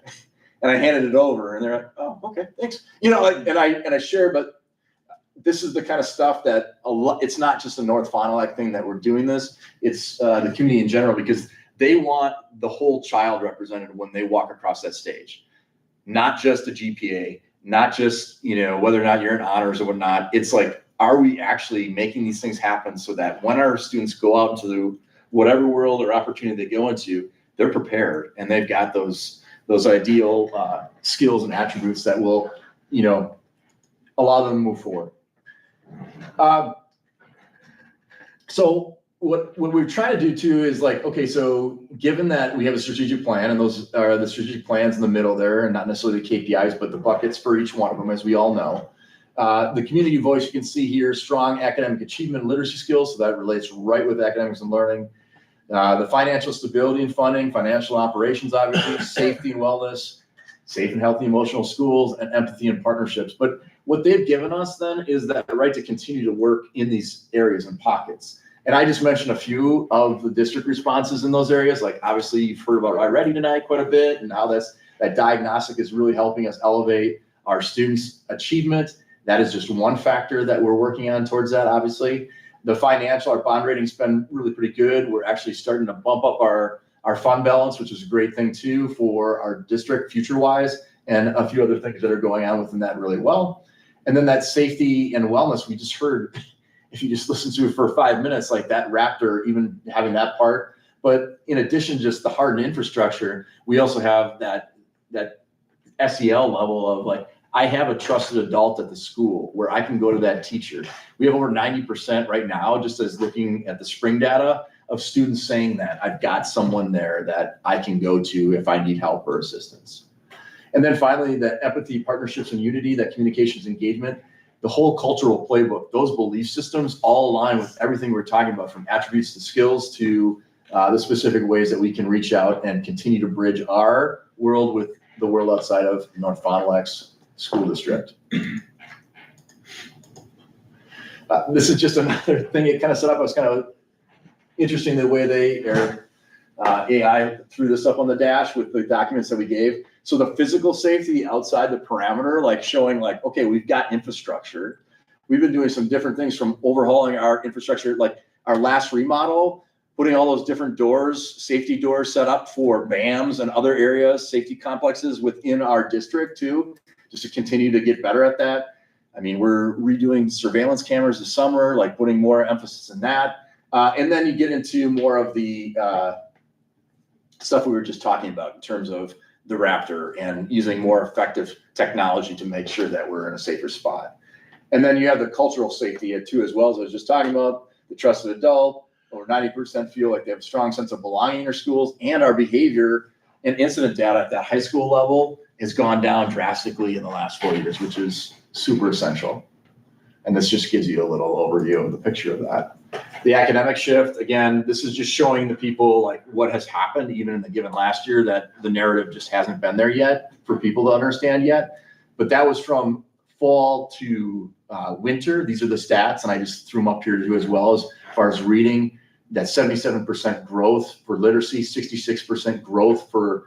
And I handed it over and they're like, oh, okay, thanks. And I shared, but this is the kind of stuff that it's not just a North Fond du Lac thing that we're doing this. It's the community in general, because they want the whole child represented when they walk across that stage, not just a GPA, not just, whether or not you're in honors or whatnot. It's like, are we actually making these things happen so that when our students go out into the whatever world or opportunity they go into, they're prepared and they've got those ideal skills and attributes that will, allow them to move forward. So what we're trying to do too is like, okay, so given that we have a strategic plan, and those are the strategic plans in the middle there, and not necessarily the KPIs, but the buckets for each one of them, as we all know. The community voice, you can see here, strong academic achievement and literacy skills, so that relates right with academics and learning. The financial stability and funding, financial operations, obviously, safety and wellness, safe and healthy emotional schools, and empathy and partnerships. But what they've given us then is that right to continue to work in these areas and pockets. And I just mentioned a few of the district responses in those areas. Like, obviously, you've heard about iReady tonight quite a bit, and how that diagnostic is really helping us elevate our students' achievement. That is just one factor that we're working on towards that, obviously. The financial, our bond rating's been really pretty good. We're actually starting to bump up our fund balance, which is a great thing too for our district future-wise, and a few other things that are going on within that really well. And then that safety and wellness, we just heard if you just listen to it for 5 minutes, like that Raptor, even having that part. But in addition, just the hardened infrastructure, we also have that SEL level of like, I have a trusted adult at the school where I can go to that teacher. We have over 90% right now, just as looking at the spring data, of students saying that I've got someone there that I can go to if I need help or assistance. And then finally, the empathy, partnerships, and unity, that communications engagement, the whole cultural playbook, those belief systems all align with everything we're talking about, from attributes to skills to the specific ways that we can reach out and continue to bridge our world with the world outside of North Fond du Lac's school district. This is just another thing it kind of set up. I was kind of interesting the way they AI threw this up on the dash with the documents that we gave. So the physical safety outside the parameter, like showing like, okay, we've got infrastructure. We've been doing some different things, from overhauling our infrastructure, like our last remodel, putting all those different doors, safety doors set up for BAMs and other areas, safety complexes within our district too, just to continue to get better at that. I mean, we're redoing surveillance cameras this summer, like putting more emphasis in that. And then you get into more of the stuff we were just talking about in terms of the Raptor and using more effective technology to make sure that we're in a safer spot. And then you have the cultural safety too, as well, as I was just talking about, the trusted adult. Over 90% feel like they have a strong sense of belonging in our schools, and our behavior and incident data at that high school level has gone down drastically in the last 4 years, which is super essential. And this just gives you a little overview of the picture of that. The academic shift, again, this is just showing the people like what has happened even in the given last year, that the narrative just hasn't been there yet for people to understand yet. But that was from fall to winter. These are the stats, and I just threw them up here too, as well, as far as reading. That 77% growth for literacy, 66% growth for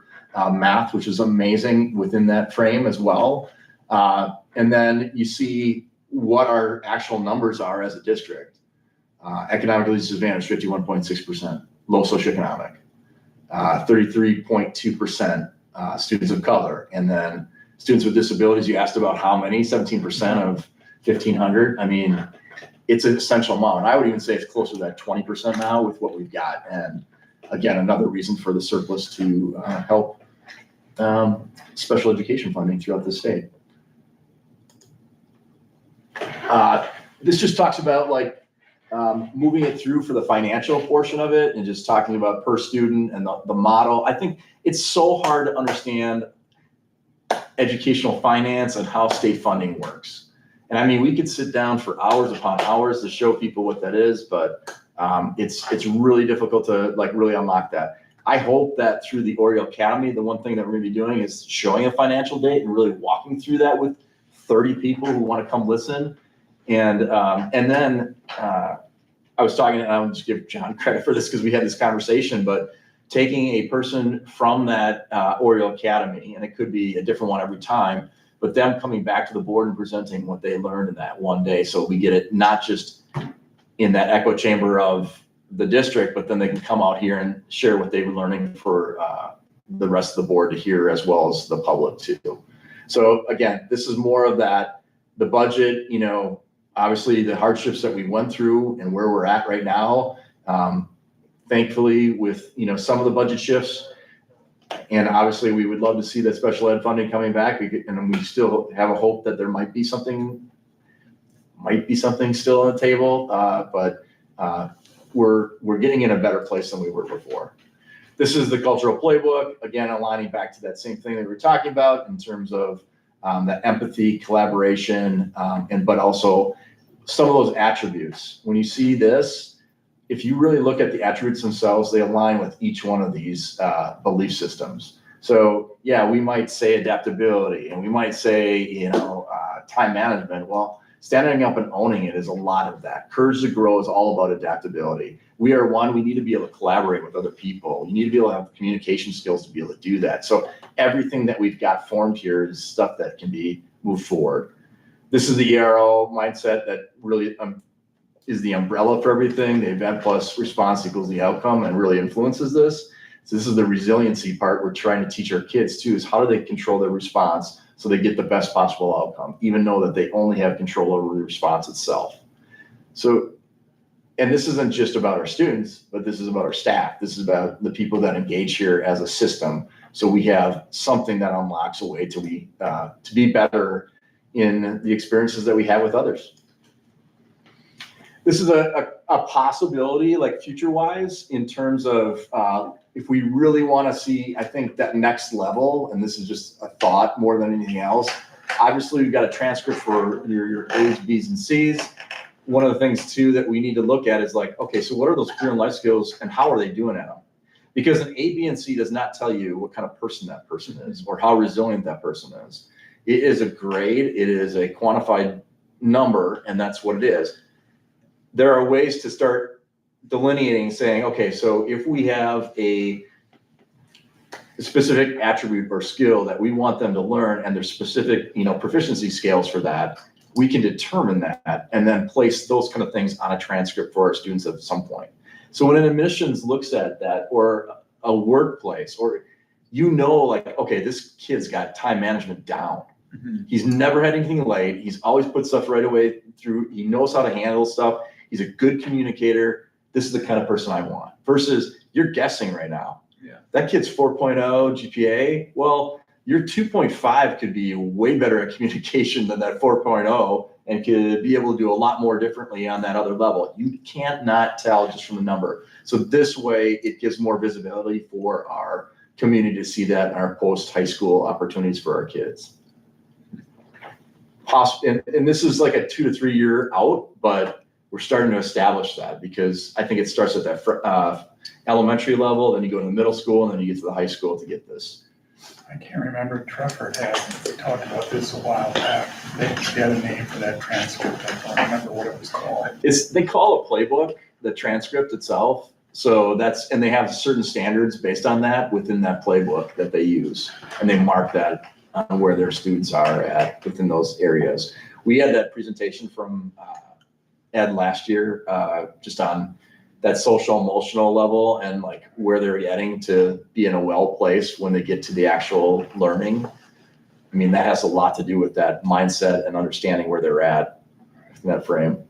math, which is amazing within that frame as well. And then you see what our actual numbers are as a district. Economically disadvantaged, 51.6%, low socioeconomic, 33.2% students of color. And then students with disabilities, you asked about how many, 17% of 1,500. I mean, it's an essential amount. I would even say it's closer to that 20% now with what we've got. And again, another reason for the surplus to help special education funding throughout the state. This just talks about like moving it through for the financial portion of it, and just talking about per student and the model. I think it's so hard to understand educational finance and how state funding works. And I mean, we could sit down for hours upon hours to show people what that is, but it's really difficult to like really unlock that. I hope that through the Oriole Academy, the one thing that we're gonna be doing is showing a financial date and really walking through that with 30 people who wanna come listen. And then I was talking, and I'll just give John credit for this because we had this conversation, but taking a person from that Oriole Academy, and it could be a different one every time, but them coming back to the board and presenting what they learned in that one day. So we get it not just in that echo chamber of the district, but then they can come out here and share what they've been learning for the rest of the board to hear, as well as the public too. So again, this is more of that, the budget, you know, obviously the hardships that we went through and where we're at right now. Thankfully, with, you know, some of the budget shifts, and obviously we would love to see that special ed funding coming back. And we still have a hope that there might be something still on the table, but we're getting in a better place than we were before. This is the cultural playbook, again, aligning back to that same thing that we were talking about in terms of the empathy, collaboration, but also some of those attributes. When you see this, if you really look at the attributes themselves, they align with each one of these belief systems. So yeah, we might say adaptability, and we might say, you know, time management. Well, standing up and owning it is a lot of that. Courage to Grow is all about adaptability. We are one, we need to be able to collaborate with other people. You need to be able to have communication skills to be able to do that. So everything that we've got formed here is stuff that can be moved forward. This is the ERO mindset that really is the umbrella for everything. The event plus response equals the outcome, and really influences this. So this is the resiliency part we're trying to teach our kids too, is how do they control their response so they get the best possible outcome, even though that they only have control over the response itself. So And this isn't just about our students, but this is about our staff. This is about the people that engage here as a system. So we have something that unlocks a way to be better in the experiences that we have with others. This is a possibility, like future-wise, in terms of if we really want to see, I think, that next level, and this is just a thought more than anything else. Obviously, we've got a transcript for your A's, B's, and C's. One of the things too that we need to look at is like, okay, so what are those career and life skills and how are they doing at them? Because an A, B, and C does not tell you what kind of person that person is or how resilient that person is. It is a grade, it is a quantified number, and that's what it is. There are ways to start delineating, saying, okay, so if we have a specific attribute or skill that we want them to learn and there's specific, proficiency scales for that, we can determine that and then place those kind of things on a transcript for our students at some point. So when an admissions looks at that, or a workplace, or like, okay, this kid's got time management down. He's never had anything late. He's always put stuff right away through. He knows how to handle stuff. He's a good communicator. This is the kind of person I want. Versus you're guessing right now. Yeah. That kid's 4.0 GPA. Well, your 2.5 could be way better at communication than that 4.0 and could be able to do a lot more differently on that other level. You can't not tell just from the number. So this way it gives more visibility for our community to see that in our post-high school opportunities for our kids. And this is like a 2 to 3 year out, but we're starting to establish that because I think it starts at that elementary level, then you go to the middle school, and then you get to the high school to get this. I can't remember, Trefford we talked about this a while back. They had a name for that transcript. I don't remember what it was called. They call a playbook, the transcript itself. So and they have certain standards based on that within that playbook that they use. And they mark that on where their students are at within those areas. We had that presentation from Ed last year, just on that social emotional level and like where they're getting to be in a well place when they get to the actual learning. I mean, that has a lot to do with that mindset and understanding where they're at in that frame.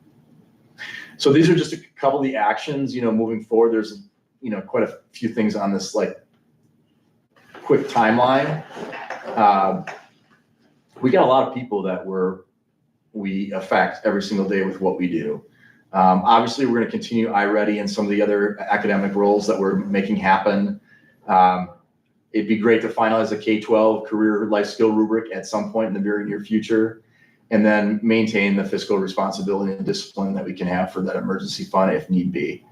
So these are just a couple of the actions, moving forward. There's, quite a few things on this like quick timeline. We got a lot of people that we affect every single day with what we do. Obviously, we're going to continue iReady and some of the other academic roles that we're making happen. It'd be great to finalize a K-12 career life skill rubric at some point in the very near future, and then maintain the fiscal responsibility and discipline that we can have for that emergency fund if need be.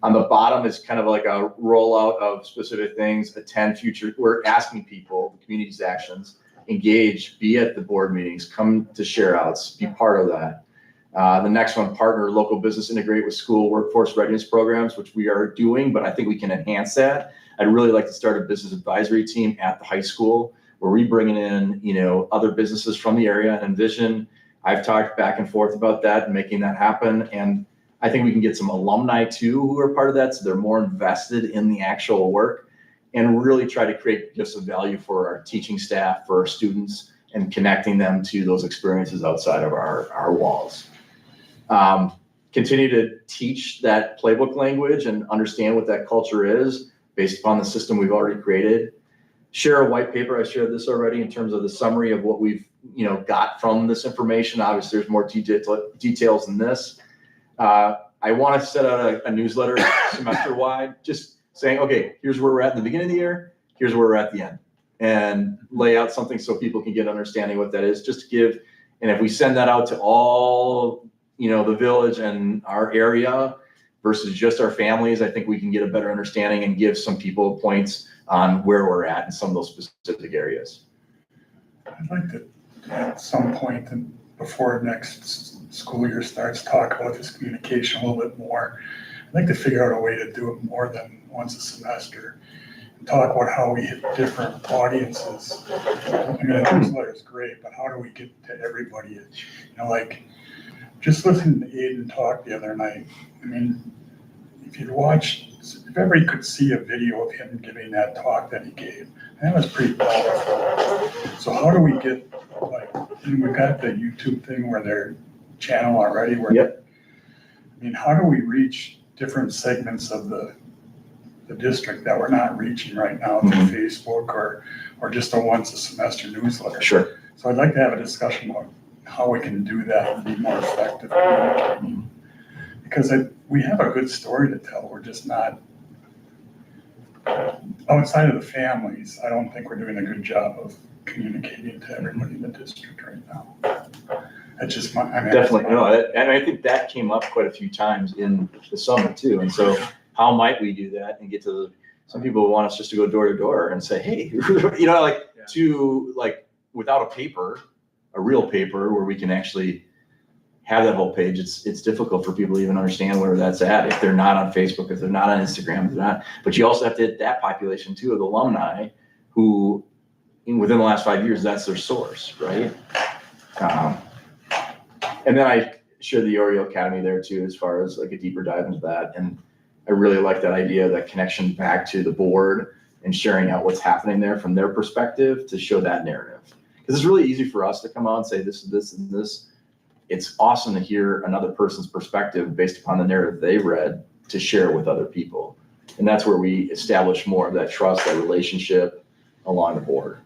On the bottom is kind of like a rollout of specific things, attend future, we're asking people, the community's actions, engage, be at the board meetings, come to share outs, be part of that. The next one, partner local business, integrate with school workforce readiness programs, which we are doing, but I think we can enhance that. I'd really like to start a business advisory team at the high school where we bring in, other businesses from the area and envision. I've talked back and forth about that and making that happen. And I think we can get some alumni too who are part of that, so they're more invested in the actual work and really try to create gifts of value for our teaching staff, for our students, and connecting them to those experiences outside of our walls. Continue to teach that playbook language and understand what that culture is based upon the system we've already created. Share a white paper. I shared this already in terms of the summary of what we've got from this information. Obviously, there's more details than this. I want to set out a newsletter semester-wide, just saying, okay, here's where we're at in the beginning of the year, here's where we're at the end, and lay out something so people can get understanding what that is, just to give. And if we send that out to all, the village and our area versus just our families, I think we can get a better understanding and give some people points on where we're at in some of those specific areas. I'd like to, at some point before next school year starts, talk about this communication a little bit more. I'd like to figure out a way to do it more than once a semester. And talk about how we hit different audiences. I mean, a newsletter is great, but how do we get to everybody? Just listening to Aiden talk the other night, I mean, if ever you could see a video of him giving that talk that he gave, that was pretty powerful. So how do we get, we've got the YouTube thing where their channel already, where, yep. I I mean, how do we reach different segments of the district that we're not reaching right now through Facebook or just a once a semester newsletter? Sure. So I'd like to have a discussion about how we can do that and be more effective. Because we have a good story to tell, we're just not, outside of the families, I don't think we're doing a good job of communicating to everybody in the district right now. That's just my. Definitely, no, and I think that came up quite a few times in the summit too. And so how might we do that and get to some people want us just to go door to door and say, hey, without a paper, a real paper where we can actually have that whole page. It's difficult for people to even understand where that's at if they're not on Facebook, if they're not on Instagram, if they're not. But you also have to hit that population too of the alumni who, within the last 5 years, that's their source, right? And then I share the Oriole Academy there too, as far as like a deeper dive into that. And I really like that idea, that connection back to the board and sharing out what's happening there from their perspective to show that narrative. Because it's really easy for us to come out and say this, this, and this. It's awesome to hear another person's perspective based upon the narrative they read to share with other people. And that's where we establish more of that trust, that relationship along the board.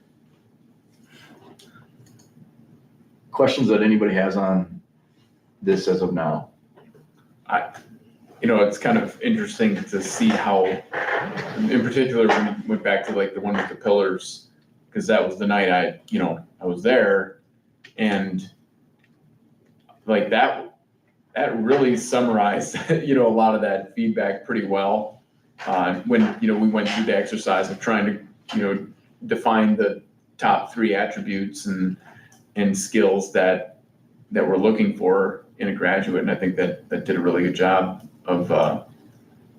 Questions that anybody has on this as of now? It's kind of interesting to see how, in particular, when we went back to like the one with the pillars, because that was the night I was there, and like that really summarized, a lot of that feedback pretty well. When, we went through the exercise of trying to, define the top 3 attributes and skills that we're looking for in a graduate. And I think that did a really good job of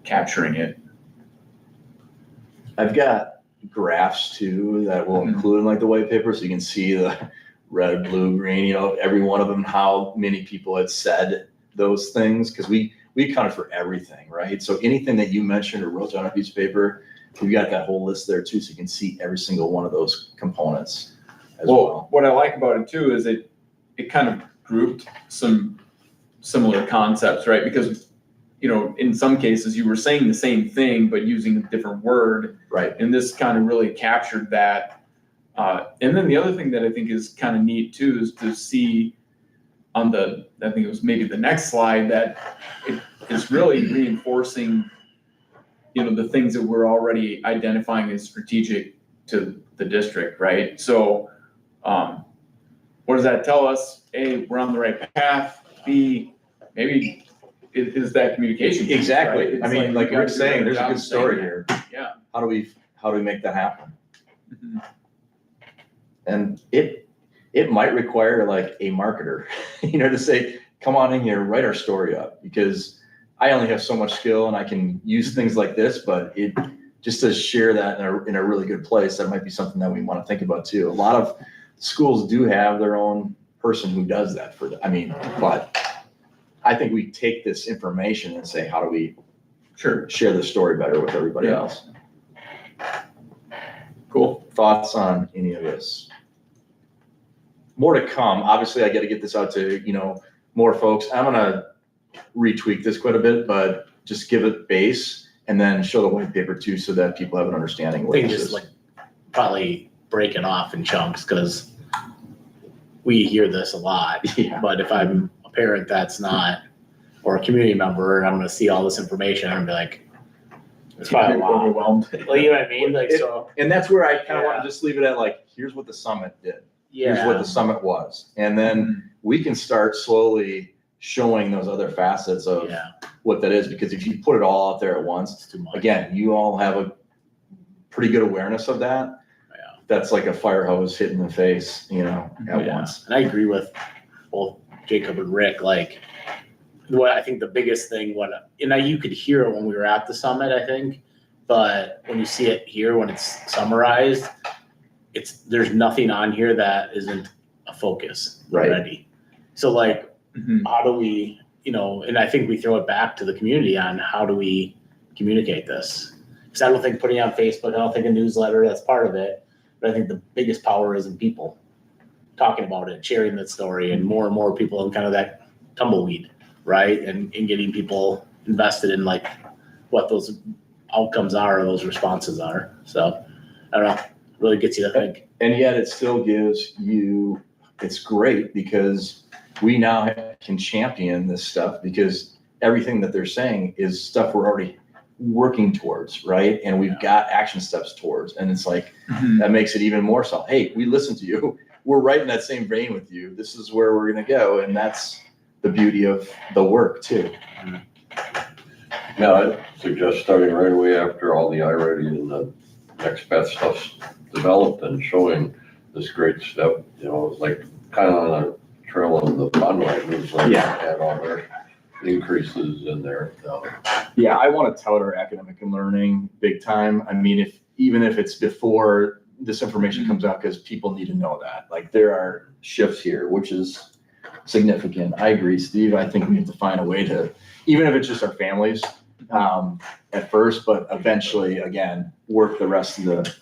capturing it. I've got graphs too that will include in like the white paper, so you can see the red, blue, green, every one of them, how many people had said those things, because we accounted for everything, right? So anything that you mentioned or wrote down on a piece of paper, we've got that whole list there too, so you can see every single one of those components as well. What I like about it too is it kind of grouped some similar concepts, right? Because in some cases you were saying the same thing but using a different word, right? And this kind of really captured that. And then the other thing that I think is kind of neat too is to see on I think it was maybe the next slide, that it is really reinforcing, the things that we're already identifying as strategic to the district, right? So what does that tell us? A, we're on the right path. B, maybe it is that communication piece, Exactly. right? I mean, like you're saying, there's a good story here. Yeah. How do we make that happen? Mm-hmm. And it might require like a marketer, to say, come on in here, write our story up, because I only have so much skill and I can use things like this, but it just to share that in a really good place, that might be something that we want to think about too. A lot of schools do have their own person who does that for them. But I think we take this information and say, how do we share the story better with everybody else? Cool. Thoughts on any of this? More to come. Obviously, I got to get this out to, more folks. I'm going to retweak this quite a bit, but just give it base and then show the white paper too, so that people have an understanding of what this is. Just probably break it off in chunks, because we hear this a lot. Yeah. But if I'm a parent that's not, or a community member, and I'm going to see all this information, I'm going to be like, it's probably a lot. Overwhelmed. Well, you know what I mean? And that's where I kind of want to just leave it at, like, here's what the summit did. Here's what the summit was. And then we can start slowly showing those other facets of what that is, because if you put it all out there at once, it's too much. Again, you all have a pretty good awareness of that. Yeah. That's like a fire hose hit in the face, at once. And I agree with both Jacob and Rick. Like, what I think the biggest thing, you could hear it when we were at the summit, I think, but when you see it here, when it's summarized, there's nothing on here that isn't a focus already. So like, how do we, and I think we throw it back to the community on how do we communicate this? Because I don't think putting it on Facebook, I don't think a newsletter, that's part of it. But I think the biggest power is in people talking about it, sharing that story, and more people in kind of that tumbleweed right? And getting people invested in like what those outcomes are or those responses are. So I don't know, really gets you to think. And yet it still gives you, it's great because we now can champion this stuff because everything that they're saying is stuff we're already working towards, right? And we've got action steps towards, and it's like, that makes it even more so. Hey, we listen to you. We're right in that same vein with you. This is where we're gonna go. And that's the beauty of the work too. Yeah, I'd suggest starting right away after all the iReady and the next best stuff's developed and showing this great step, like kind of on a trail of the Fond du Lac newsletter. Yeah. Had all their increases in there. Yeah, I want to tout our academic and learning big time. I mean, even if it's before this information comes out, because people need to know that. Like, there are shifts here, which is significant. I agree, Steve. I think we have to find a way to, even if it's just our families at first, but eventually, again, work the rest of the.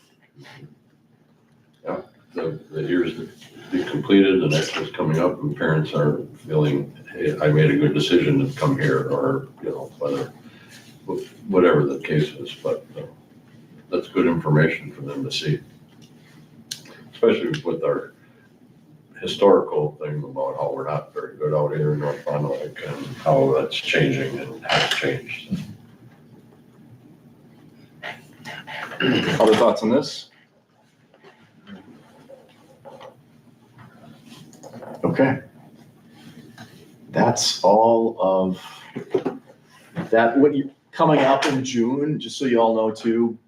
The years to be completed, the next one's coming up, and parents are feeling, hey, I made a good decision to come here, or, whatever the case is, but that's good information for them to see. Especially with our historical thing about how we're not very good out here in North Fond du Lac and how that's changing and has changed. Other thoughts on this? Okay. That's all of that. What you coming up in June, just so you all know too,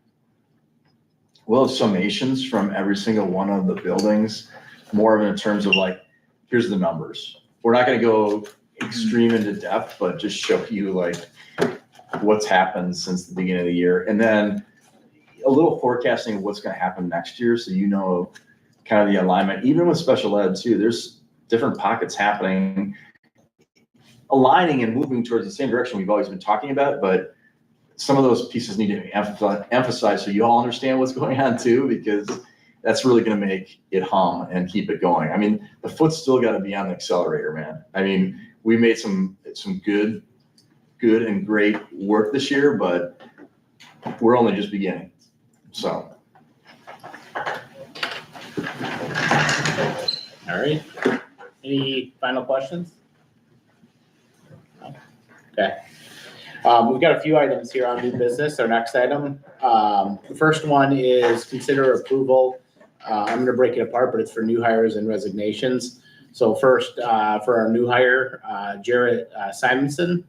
we'll have summations from every single one of the buildings, more of it in terms of like, here's the numbers. We're not gonna go extreme into depth, but just show you like what's happened since the beginning of the year. And then a little forecasting of what's gonna happen next year, so you know kind of the alignment. Even with special ed too, there's different pockets happening, aligning and moving towards the same direction we've always been talking about, but some of those pieces need to be emphasized so you all understand what's going on too, because that's really gonna make it hum and keep it going. I mean, the foot's still gotta be on the accelerator, man. I mean, we made some good and great work this year, but we're only just beginning, so. All right. Any final questions? Okay. We've got a few items here on new business. Our next item. The first one is consider approval. I'm gonna break it apart, but it's for new hires and resignations. So first, for our new hire, Jarrett Simonson.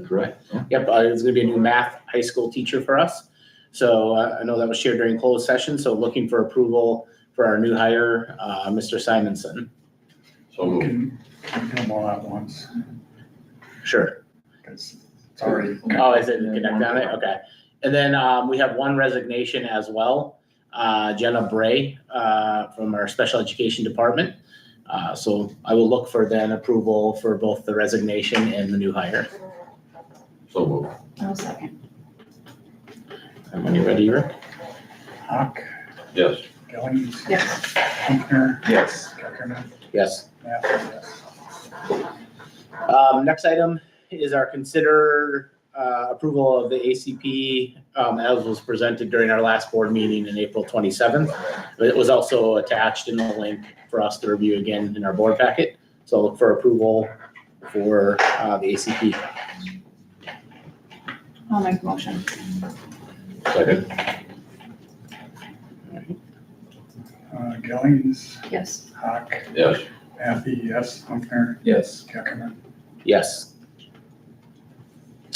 Correct. Yep, it's gonna be a new math high school teacher for us. So I know that was shared during closed session, so looking for approval for our new hire, Mr. Simonson. So moved. Can we do them all at once? Sure. Because it's already. Oh, is it connect on it? Okay. And then we have one resignation as well, Jenna Bray from our special education department. So I will look for then approval for both the resignation and the new hire. So moved. I'll second. And when you're ready, Rick? Hawk, Yes. Gillings, Yes. Hunter, Yes. Tuckerman, Yes. Mathew, yes. Next item is our consider approval of the ACP as was presented during our last board meeting in April 27th. It was also attached in the link for us to review again in our board packet. So look for approval for the ACP. I'll make a motion. Second. Gillings, Yes. Hawk, Yes. Mathew, yes. Hunter, Yes. Tuckerman. Yes.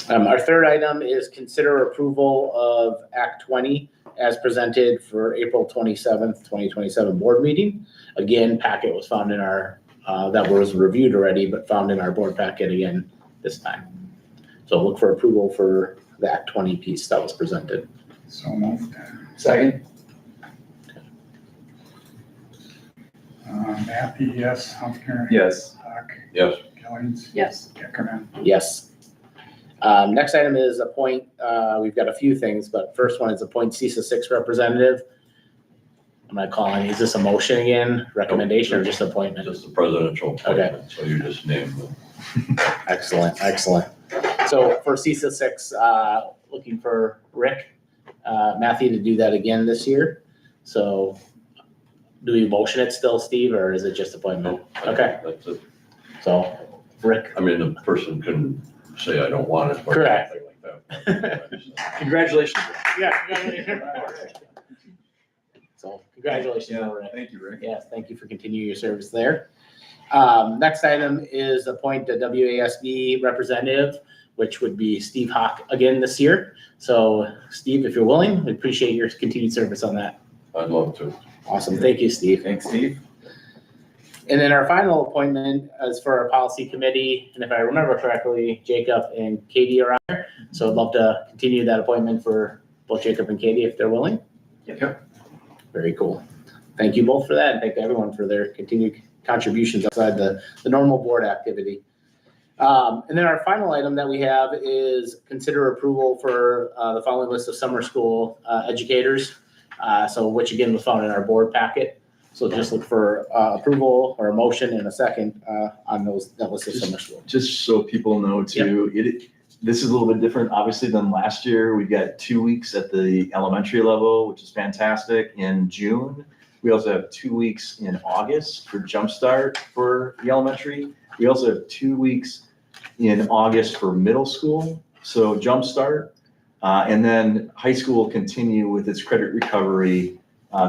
Our third item is consider approval of Act 20 as presented for April 27th, 2027 board meeting. Again, packet was found in our, that was reviewed already, but found in our board packet again this time. So look for approval for the Act 20 piece that was presented. So moved. Second? Mathew, yes. Hunter, Yes. Hawk, Yes. Gillings, Yes. Tuckerman. Yes. Next item is appoint, we've got a few things, but first one is appoint CISA 6 representative. I'm gonna call in, is this a motion again, recommendation, or just appointment? Just the presidential appointment, so you just name them. Excellent, excellent. So for CISA 6, looking for Rick Matthew to do that again this year. So do we motion it still, Steve, or is it just appointment? Okay. That's it. So Rick, I mean, the person can say, I don't want it. or Correct. something like that. Congratulations. yeah. So congratulations, Yeah, Rick. thank you, Rick. Yes, thank you for continuing your service there. Next item is appoint a WASB representative, which would be Steve Hawk again this year. So Steve, if you're willing, we appreciate your continued service on that. I'd love to. Awesome, thank you, Steve. Thanks, Steve. And then our final appointment is for our policy committee, and if I remember correctly, Jacob and Katie are on there. So I'd love to continue that appointment for both Jacob and Katie if they're willing. Yep. Very cool. Thank you both for that, and thank everyone for their continued contributions outside the normal board activity. And then our final item that we have is consider approval for the following list of summer school educators. So which again was found in our board packet. So just look for approval or a motion and a second on that list of summer school. Just so people know too, this is a little bit different, obviously, than last year. We've got 2 weeks at the elementary level, which is fantastic, in June. We also have 2 weeks in August for Jumpstart for the elementary. We also have 2 weeks in August for middle school, so Jumpstart. And then high school will continue with its credit recovery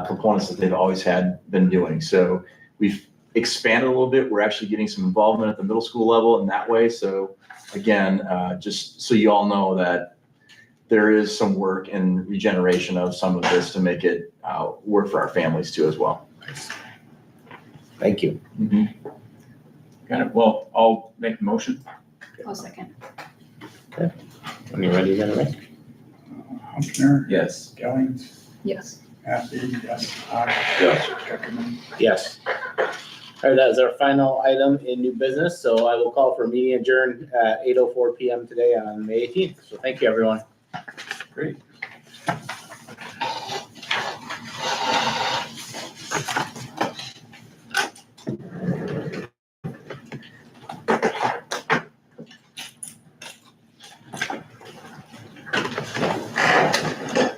components that they've always been doing. So we've expanded a little bit. We're actually getting some involvement at the middle school level in that way. So again, just so you all know that there is some work and regeneration of some of this to make it work for our families too as well. Thank you. Got it. Well, I'll make the motion. I'll second. When you're ready, then, Rick. Humpner, Yes. Gellings, Yes. Happy, yes, Hawk, Yes. Checkerman. Yes. All right, that is our final item in new business. So I will call for a meeting adjourned at 8:04 PM today on May 18th. So thank you, everyone. Great.